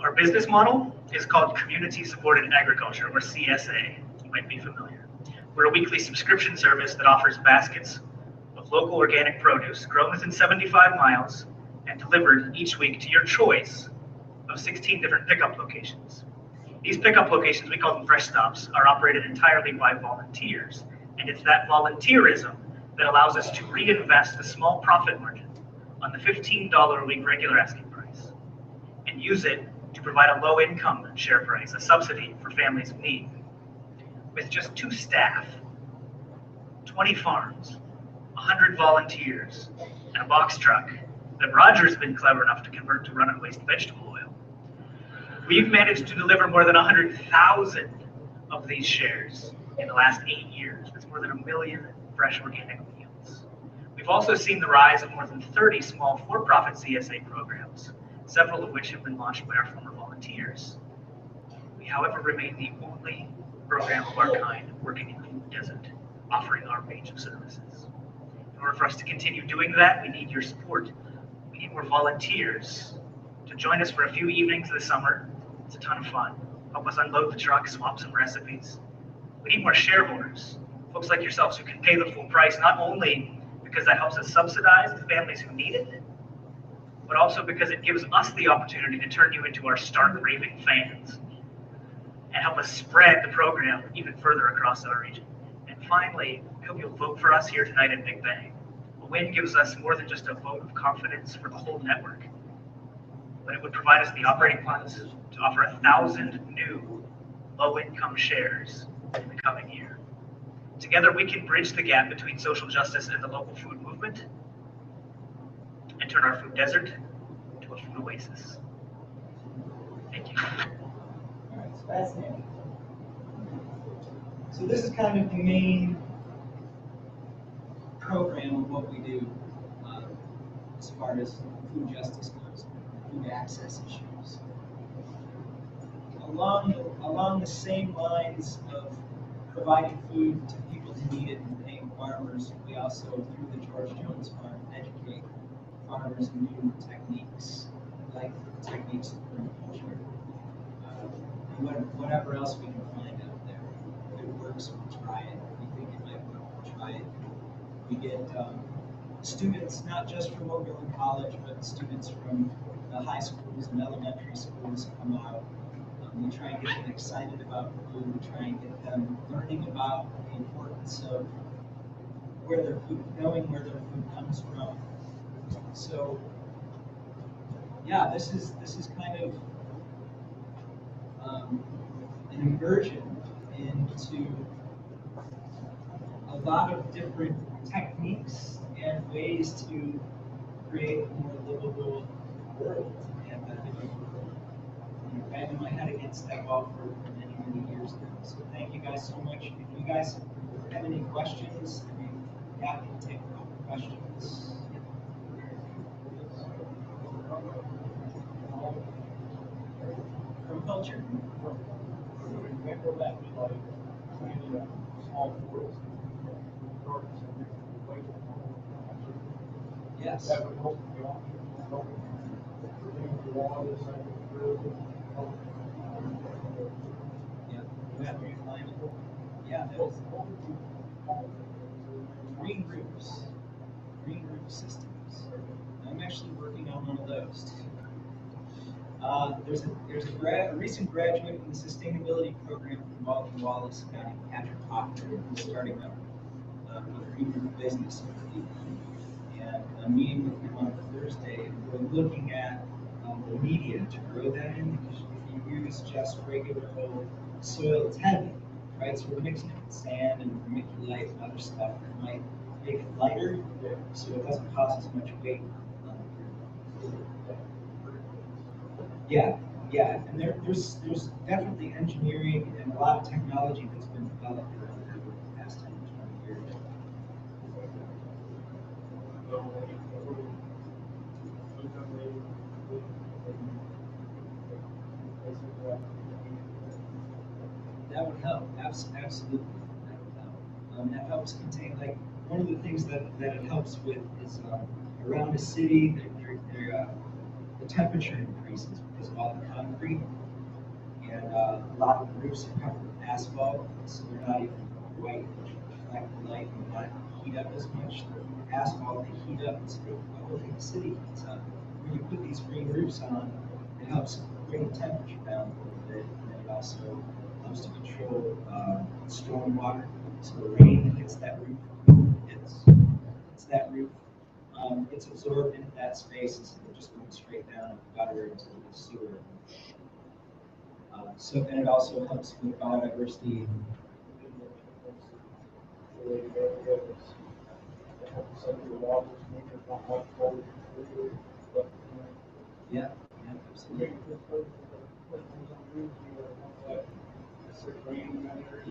Our business model is called Community Supported Agriculture, or CSA. You might be familiar. We're a weekly subscription service that offers baskets of local organic produce grown within 75 miles and delivered each week to your choice of 16 different pickup locations. These pickup locations, we call them fresh stops, are operated entirely by volunteers. And it's that volunteerism that allows us to reinvest a small profit margin on the $15 a week regular asking price and use it to provide a low income share price, a subsidy for families in need. With just 2 staff, 20 farms, 100 volunteers, and a box truck that Roger's been clever enough to convert to run on waste vegetable oil, we've managed to deliver more than 100,000 of these shares in the last 8 years. That's more than 1 million fresh organic meals. We've also seen the rise of more than 30 small for-profit CSA programs, several of which have been launched by our former volunteers. We, however, remain the only program of our kind working in the food desert, offering our range of services. In order for us to continue doing that, we need your support. We need more volunteers to join us for a few evenings this summer. It's a ton of fun. Help us unload the truck, swap some recipes. We need more shareholders, folks like yourselves who can pay the full price, not only because that helps us subsidize the families who need it, but also because it gives us the opportunity to turn you into our stark raving fans and help us spread the program even further across our region. And finally, I hope you'll vote for us here tonight at Big Bang. A win gives us more than just a vote of confidence for the whole network, but it would provide us the operating funds to offer 1,000 new low-income shares in the coming year. Together, we can bridge the gap between social justice and the local food movement and turn our food desert into a food oasis. Thank you. All right, it's fascinating. So this is kind of the main program of what we do as far as food justice goes, food access issues. Along the same lines of providing food to people who need it and paying farmers, we also, through the George Jones Farm, educate farmers in new techniques, like techniques of permaculture. Whatever else we can find out there. If it works, we'll try it. If we think it might work, we'll try it. We get students, not just from Oberlin College, but students from the high schools and elementary schools come out. We try and get them excited about food. We try and get them learning about the importance of knowing where their food comes from. So, yeah, this is kind of an immersion into a lot of different techniques and ways to create a more livable world. And banging my head against that wall for many, many years now. So thank you guys so much. If you guys have any questions, I'd be happy to take a couple questions. From culture. Remember that we like planting a small forest gardens and Yes. that would help the options, help reduce the water, Yeah, those green roof systems. I'm actually working on one of those. There's a recent graduate in the sustainability program from Walton Wallace County, Patrick Hoffman, who's starting up a Reef business. And I'm meeting with him on Thursday, and we're looking at the media to grow that in, because if you use just regular old soil, it's heavy, right? So we're mixing it with sand and vermiculite and other stuff that might make it lighter, so it doesn't cause as much weight. Yeah, and there's definitely engineering and a lot of technology that's been developed around that over the past 10 to 20 years. That would help, absolutely. That would help. That helps contain, like, one of the things that it helps with is around a city, the temperature increases because of all the concrete, and a lot of the roofs are covered with asphalt, so they're not even white, which reflect the light and not heat up as much. The asphalt, they heat up, and so the whole thing, the city heats up. When you put these green roofs on, it helps bring the temperature down a little bit, and it also helps to control storm water. So the rain that hits that roof, it's that roof. It's absorbed into that space instead of just going straight down and gutter into the sewer. And it also helps with biodiversity. Yeah, absolutely.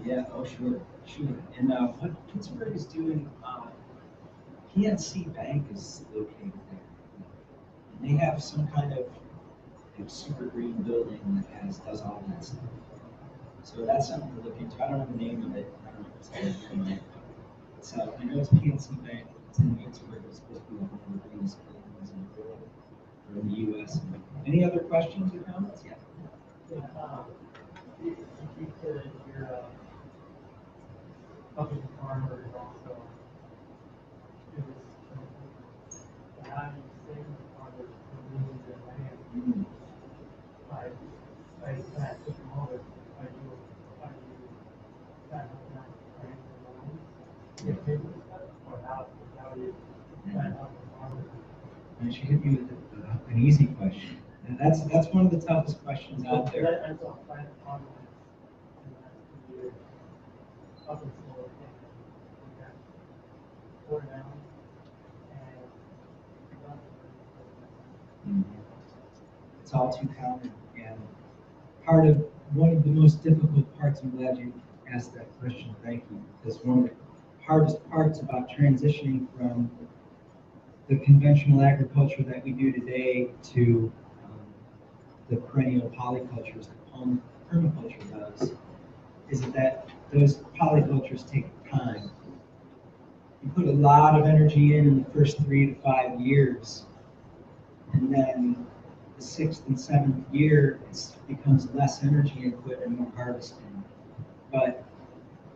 Yeah, oh sure. And what Pittsburgh is doing, PNC Bank is located there. And they have some kind of super green building that does all that stuff. So that's something to look into. I don't know the name of it. I don't know if it's in there. So I know it's PNC Bank. It's in Pittsburgh. It's supposed to be one of the greenest buildings in the world or in the U.S. Any other questions or comments? Yeah. You said you're helping farmers also. How do you save the farmers from losing their land? By that technology, are you that grant the loans? Get paid for stuff, or how do you help the farmers? I should hit you with an easy question. And that's one of the toughest questions out there. That's all private farmland. Up until we got tore down and It's all too common, and one of the most difficult parts, I'm glad you asked that question, thank you, because one of the hardest parts about transitioning from the conventional agriculture that we do today to the perennial polycultures that permaculture does is that those polycultures take time. You put a lot of energy in the first 3 to 5 years, and then the 6th and 7th year it becomes less energy input and more harvesting. But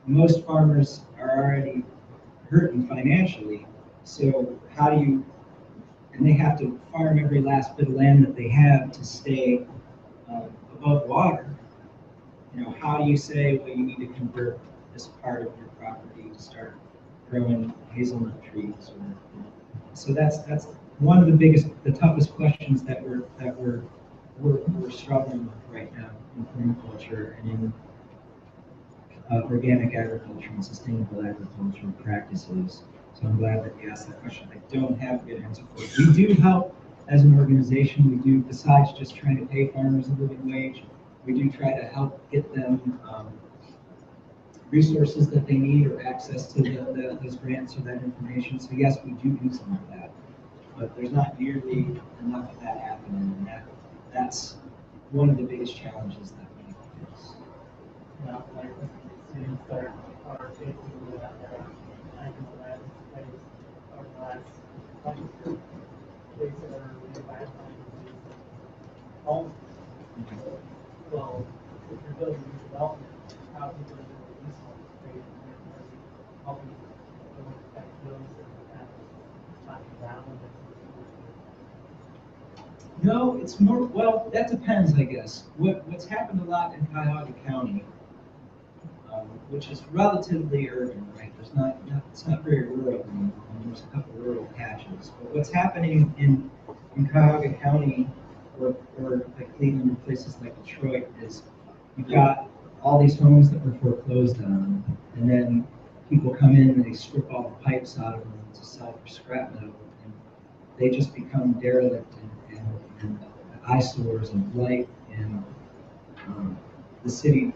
most farmers are already hurting financially, so and they have to farm every last bit of land that they have to stay above water. How do you say, well, you need to convert this part of your property to start growing hazelnut trees? So that's one of the toughest questions that we're struggling with right now in permaculture and in organic agriculture and sustainable agricultural practices. So I'm glad that you asked that question. I don't have a good answer for it. We do help as an organization. We do, besides just trying to pay farmers a living wage, we do try to help get them resources that they need or access to those grants or that information. So yes, we do some of that, but there's not nearly enough of that happening, and that's one of the biggest challenges that we face. like cities that are taking the land space over the last couple they are revitalizing homes. So if you're building new development, how people are going to use homes space and helping that those that have knocking down No, it's more, well, that depends, I guess. What's happened a lot in Cuyahoga County, which is relatively urban, right? It's not very rural anymore. There's a couple rural patches. But what's happening in Cuyahoga County or like Cleveland and places like Detroit is you've got all these homes that were foreclosed on, and then people come in and they strip all the pipes out of them to sell for scrap metal, and they just become derelict and eyesores and blight, and the city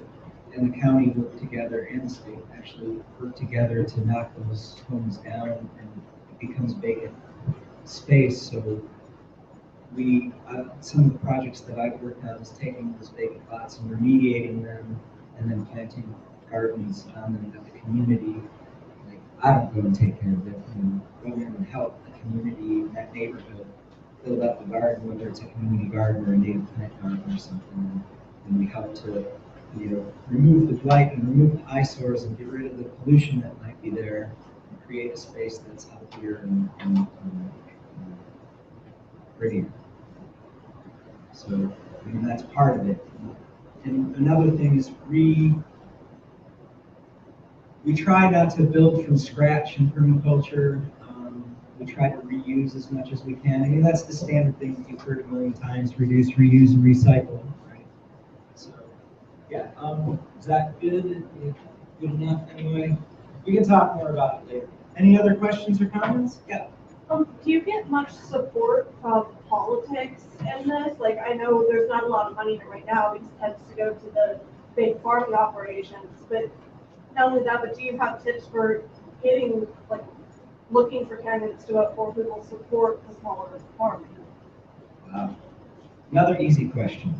and the county work together, and the state actually work together to knock those homes down, and it becomes vacant space. So we, some of the projects that I've worked on is taking those vacant lots and remediating them, and then planting gardens on them that the community, like, I don't go and take care of it, and go in and help the community in that neighborhood build up a garden, whether it's a community garden or a native plant garden or something, and we help to, remove the blight and remove the eyesores and get rid of the pollution that might be there and create a space that's healthier and prettier. So, that's part of it. And another thing is we try not to build from scratch in permaculture. We try to reuse as much as we can. That's the standard thing that you've heard a million times: reduce, reuse, and recycle. Right? So, yeah. Is that good? Good enough anyway? We can talk more about it later. Any other questions or comments? Yeah. Do you get much support from politics in this? Like, I know there's not a lot of money in it right now. It tends to go to the big farming operations. But not only that, but do you have tips for getting, like, looking for candidates to vote for who will support the smaller farming? Wow. Another easy question.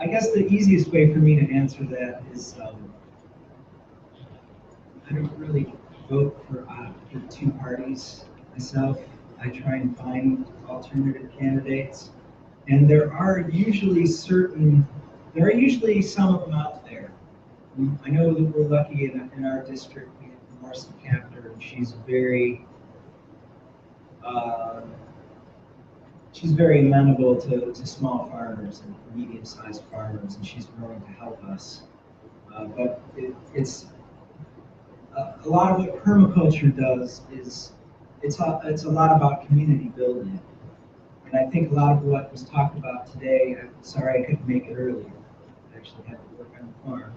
I guess the easiest way for me to answer that is I don't really vote for two parties myself. I try and find alternative candidates, and there are usually some of them out there. I know that we're lucky in our district. We have the Untitled Chapter, and she's very amenable to small farmers and medium-sized farmers, and she's willing to help us. But it's a lot of what permaculture does is it's a lot about community building, and I think a lot of what was talked about today. I'm sorry I couldn't make it earlier. I actually had to work on the farm.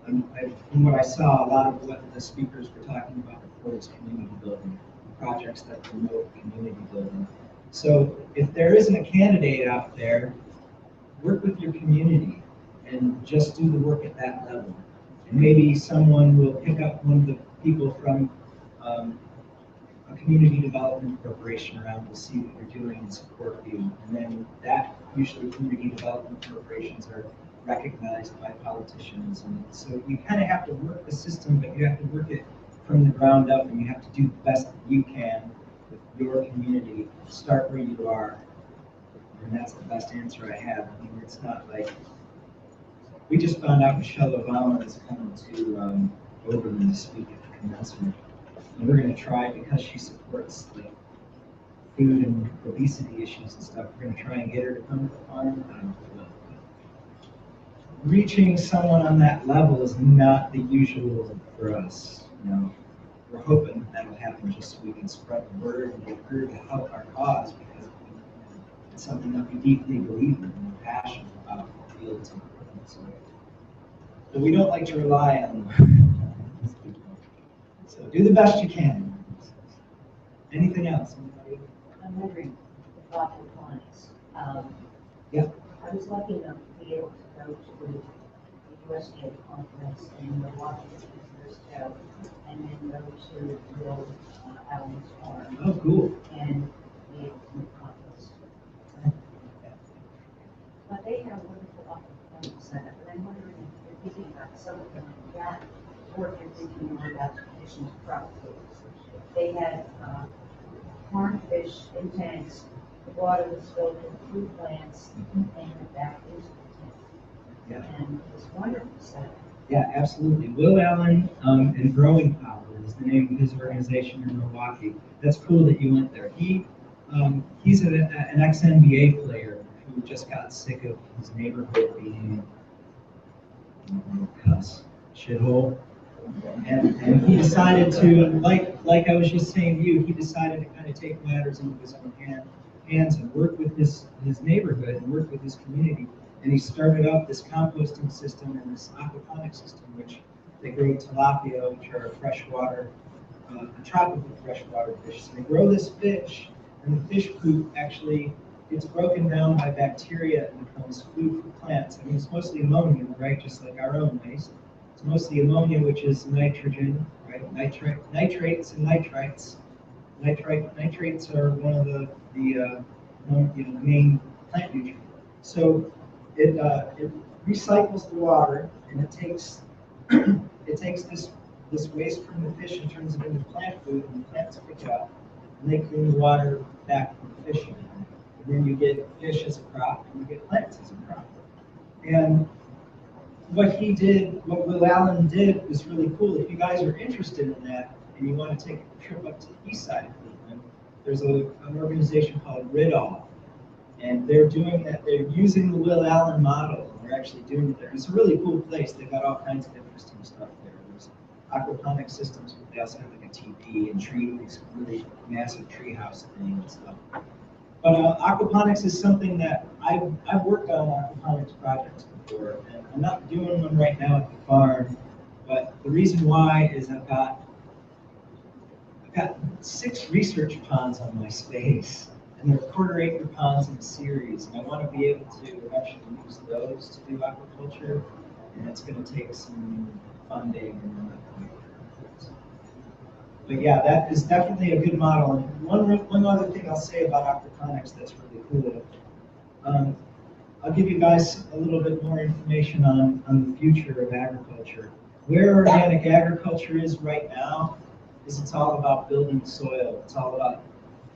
From what I saw, a lot of what the speakers were talking about before was community building, projects that promote community building. So if there isn't a candidate out there, work with your community and just do the work at that level. And maybe someone will pick up one of the people from a community development corporation around will see what you're doing and support you. And then that usually community development corporations are recognized by politicians. And so you kind of have to work the system, but you have to work it from the ground up, and you have to do the best that you can with your community. Start where you are. And that's the best answer I have. I mean, it's not like, we just found out Michelle Obama is coming to Oberlin to speak at the commencement. And we're going to try, because she supports like food and obesity issues and stuff, we're going to try and get her to come to the farm. I don't know. Reaching someone on that level is not the usual for us. We're hoping that'll happen just so we can spread the word and get her to help our cause, because it's something that we deeply believe in and we're passionate about the fields and so. But we don't like to rely on these people. So do the best you can. Anything else? Anybody? I'm wondering about your clients. Yeah. I was lucky enough to be able to go to the USDA conference in Milwaukee years ago, and then go to Bill Allen's farm. Oh, cool. And be able to conference. But they have a wonderful aquaponics setup, and I'm wondering if you're thinking about some of them that, or if you're thinking more about the conditions of crop foods. They had farm fish in tanks. The water was filled with food plants and back into the tank. Yeah. And it was wonderful setup. Yeah, absolutely. Will Allen and Growing Power is the name of his organization in Milwaukee. That's cool that you went there. He's an ex-NBA player who just got sick of his neighborhood being shithole. And he decided to, like I was just saying to you, he decided to kind of take matters into his own hands and work with his neighborhood and work with his community. And he started up this composting system and this aquaponic system, which they grow tilapia, which are freshwater, a tropical freshwater fish. So they grow this fish, and the fish poop actually gets broken down by bacteria and becomes food for plants. I mean, it's mostly ammonia, right? Just like our own waste. It's mostly ammonia, which is nitrogen, right? Nitrates and nitrites. Nitrates are one of the main plant nutrients. So it recycles the water, and it takes this waste from the fish and turns it into plant food, and the plants pick it up, and they clean the water back from the fish again. And then you get fish as a crop, and you get plants as a crop. And what Will Allen did was really cool. If you guys are interested in that and you want to take a trip up to the east side of Cleveland, there's an organization called Ridolf, and they're doing that. They're using the Will Allen model, and they're actually doing it there. It's a really cool place. They've got all kinds of interesting stuff there. There's aquaponic systems, but they also have like a teepee and these really massive tree house thing and stuff. But aquaponics is something that I've worked on aquaponics projects before, and I'm not doing one right now at the farm. But the reason why is I've got 6 research ponds on my space, and they're quarter-acre ponds in a series, and I want to be able to eventually use those to do aquaculture, and it's going to take some funding and but yeah, that is definitely a good model. And one other thing I'll say about aquaponics that's really cool. I'll give you guys a little bit more information on the future of agriculture. Where organic agriculture is right now is it's all about building soil. It's all about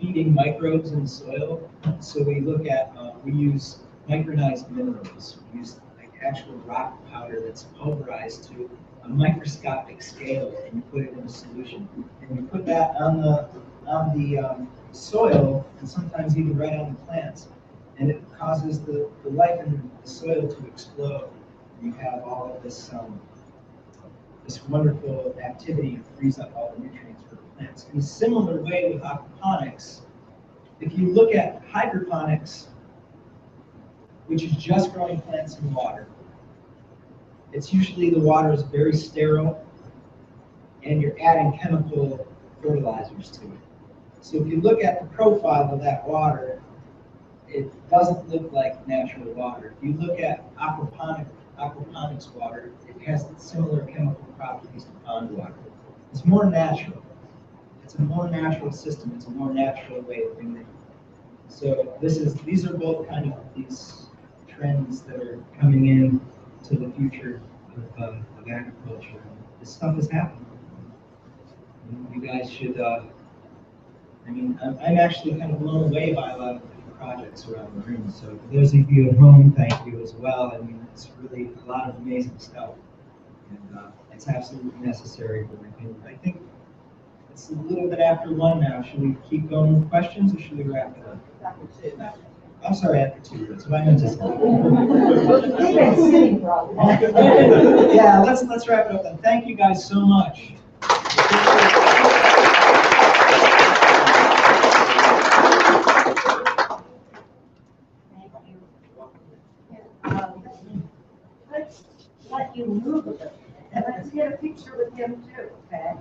feeding microbes in the soil. So we look at, we use micronized minerals. We use like actual rock powder that's pulverized to a microscopic scale, and you put it in a solution. And you put that on the soil, and sometimes even right on the plants. And it causes the life in the soil to explode. And you have all of this this wonderful activity and frees up all the nutrients for the plants. In a similar way with aquaponics, if you look at hydroponics, which is just growing plants in water, it's usually the water is very sterile, and you're adding chemical fertilizers to it. So if you look at the profile of that water, it doesn't look like natural water. If you look at aquaponics water, it has similar chemical properties to pond water. It's more natural. It's a more natural system. It's a more natural way of doing it. So these are both kind of these trends that are coming in to the future of agriculture. This stuff is happening. You guys should, I'm actually kind of blown away by a lot of different projects around the room. So for those of you at home, thank you as well. I mean, it's really a lot of amazing stuff. And it's absolutely necessary for my opinion. I think it's a little bit after 1 now. Should we keep going with questions, or should we wrap it up? I'm sorry, after 2. That's what I meant to say. You've been sitting for all day. Yeah, let's wrap it up then. Thank you guys so much. Thank you. Let's let you move a bit, and let's get a picture with him too, okay?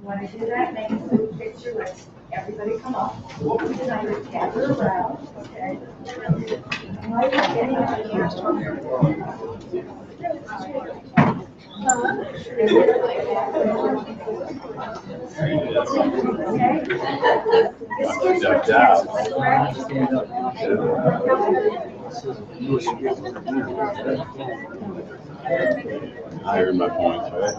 Want to do that? Make a group picture. Let's everybody come up. United, gather around, okay? This gives you a chance to I heard my points, right?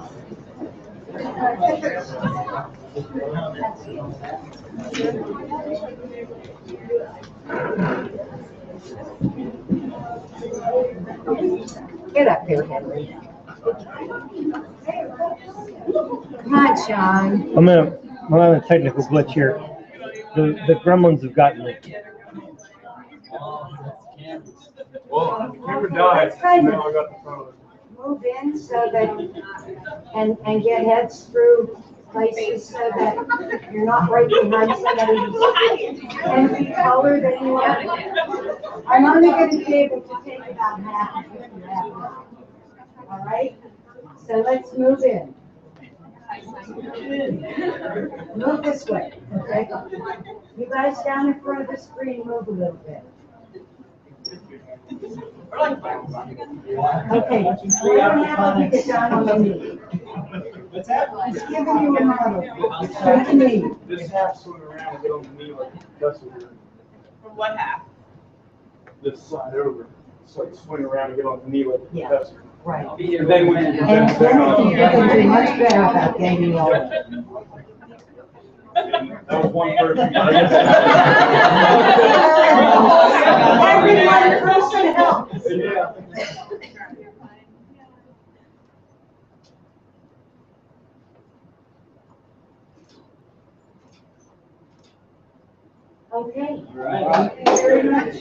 Get up here, Henry. Come Hi, Sean. I'm on a technical glitch here. The gremlins have gotten me. Well, camera died, now I got the phone. Move in so that, and get heads through places so that you're not right behind somebody who's 10 feet taller than you are. I'm only gonna be able to take about half of what you have now. All right? So let's move in. Move this way, okay? You guys down in front of the screen, move a little bit. Okay, we don't have to get down on the knee. What's that? It's giving you a model. Straight to me. This half swing around and get on the knee like Dustin did. From what half? This side over. So you swing around and get on the knee like Yeah. Dustin. Right. And then when you And you can do much better about getting lower. that was one person. Every one person helps. Yeah. Okay. Right. Thank you very much.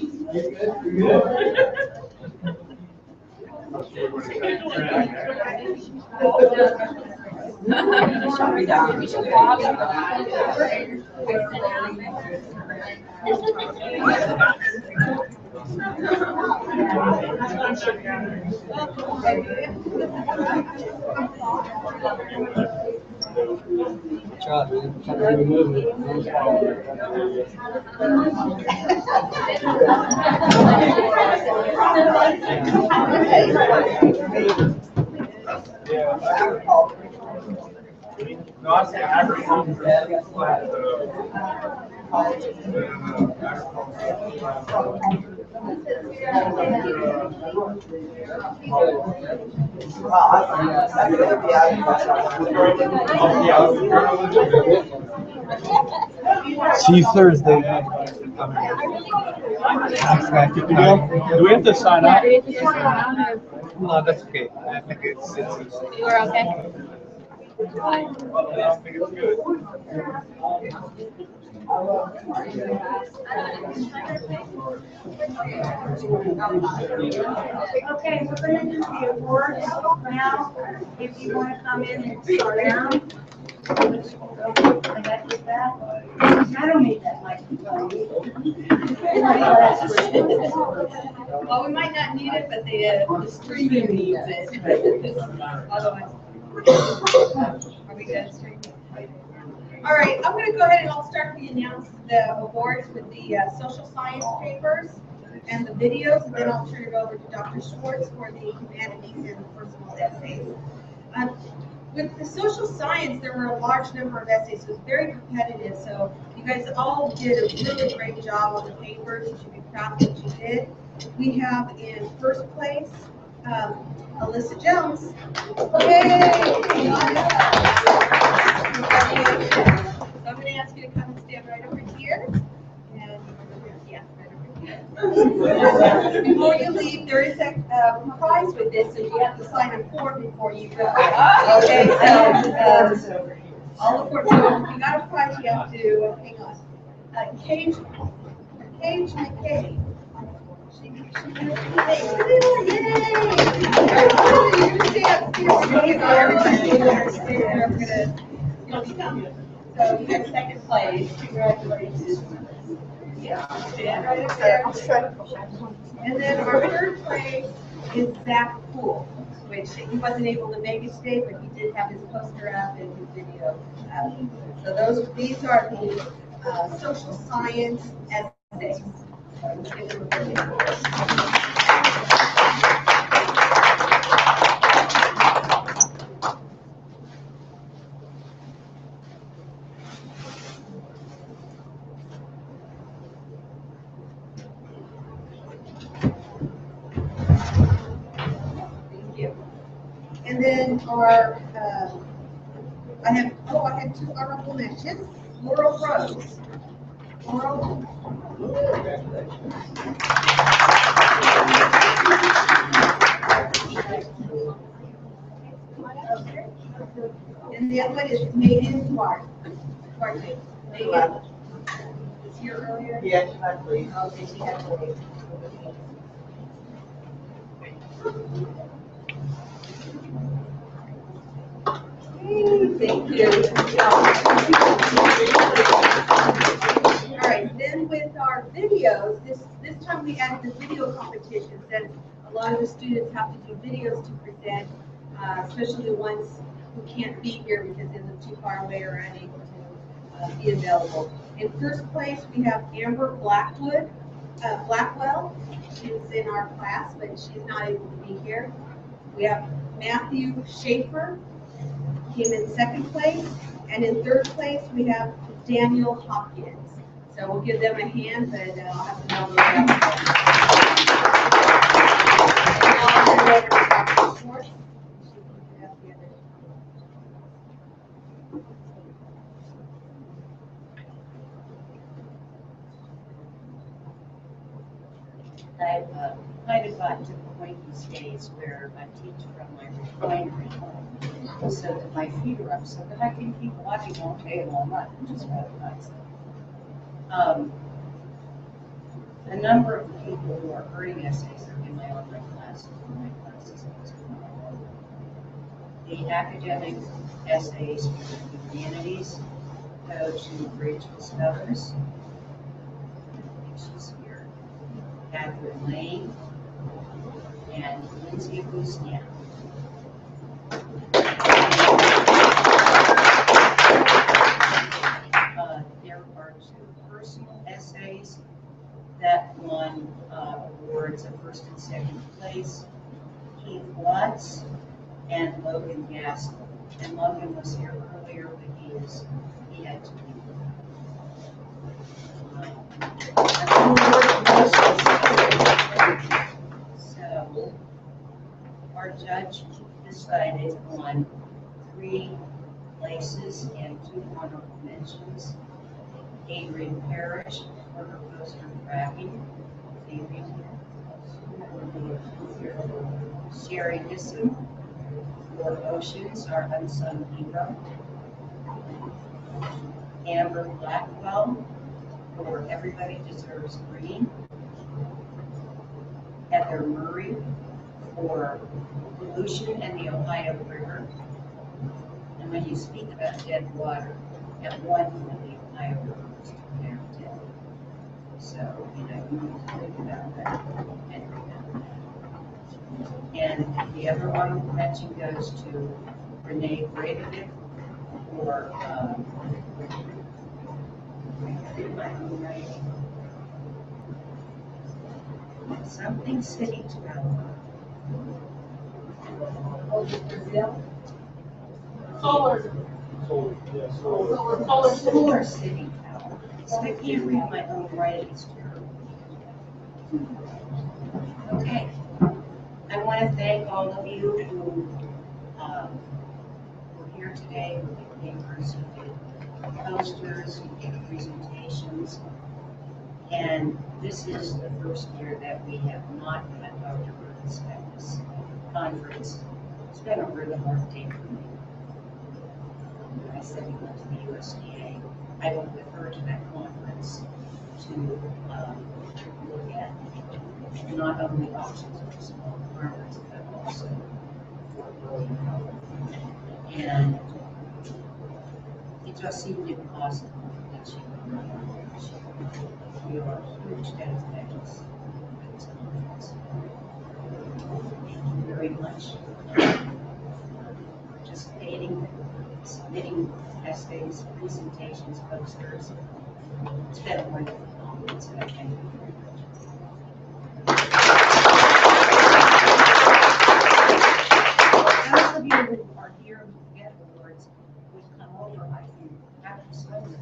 Try it, man. Try to remove it. No, I say agriculture. See you Thursday. Do we have to sign up? No, that's okay. I think it's You were okay? I don't think it's good. Okay, we're gonna do the awards now. If you wanna come in and sit down. I got your back. I don't need that microphone. Well, we might not need it, but the streaming needs it. Otherwise. Are we good streaming? All right, I'm gonna go ahead and I'll start the awards with the social science papers and the videos, and then I'll turn it over to Dr. Schwartz for the humanities and personal essays. With the social science, there were a large number of essays, so it's very competitive. So you guys all did a really great job on the papers. You should be proud of what you did. We have in first place, Alyssa Jones. Yay! So I'm going to ask you to come and stand right over here. And yeah, right over here. Before you leave, there is a prize with this, so you have to sign a form before you go. Okay, so all the forms. So if you got a prize, you have to hang on. Cage McKay. So you got second place. Congratulations. Yeah, stand right up there. And then our third place is Zach Poole, which he wasn't able to make it today, but he did have his poster up and his video up. So these are the social science essays. Thank you. And then our, I have two honorable mentions. Laurel Rose. Laurel. And the other one is made in Smart. Smart Made. Was here earlier? Yes, I believe. Okay, she had to leave. Thank you. All right, then with our videos, this time we added the video competitions, and a lot of the students have to do videos to present, especially the ones who can't be here because they live too far away or unable to be available. In first place, we have Amber Blackwell. She's in our class, but she's not able to be here. We have Matthew Schaefer, came in second place. And in third place, we have Daniel Hopkins. So we'll give them a hand, but I'll have to know those out. Now I'll turn it over to Dr. Schwartz. I've kind of gotten to the point these days where I teach from my refinery home, so that my feet are up, so that I can keep watching all day and all night, which is rather nice. A number of the people who are earning essays are in my online classes, The academic essays for the humanities go to Rachel Smethers. She's here. Catherine Lane, and Lindsay Busniak. There are two personal essays that won awards of first and second place. Keith Watts and Logan Gaskell. And Logan was here earlier, but he had to leave. So, our judge decided on 3 places and 2 honorable mentions. Adrian Parrish for her poster tracking. Sherry Gissam for Oceans, our unsung hero. Amber Blackwell for Everybody Deserves Green. Heather Murray for Pollution and the Ohio River. And when you speak about dead water, at one point the Ohio River was declared dead. So, you need to think about that and remember that. And the other honorable mention goes to Renee Bradovic for something City Tower. Solar City Tower. So I can't read my own writing, it's terrible. Okay. I want to thank all of you who were here today, who did papers, who did posters, who did presentations. And this is the first year that we have not had Dr. Burns at this conference. It's been a really hard day for me. I said we went to the USDA. I went with her to that conference to look at not only options for small farmers, but also for growing health. And it just seemed impossible that she would not manage. We are huge dedications for this conference. Thank you very much for participating, submitting essays, presentations, posters. It's been a wonderful conference, and I thank you very much. Those of you who are here who get awards would come over, I think, after some of the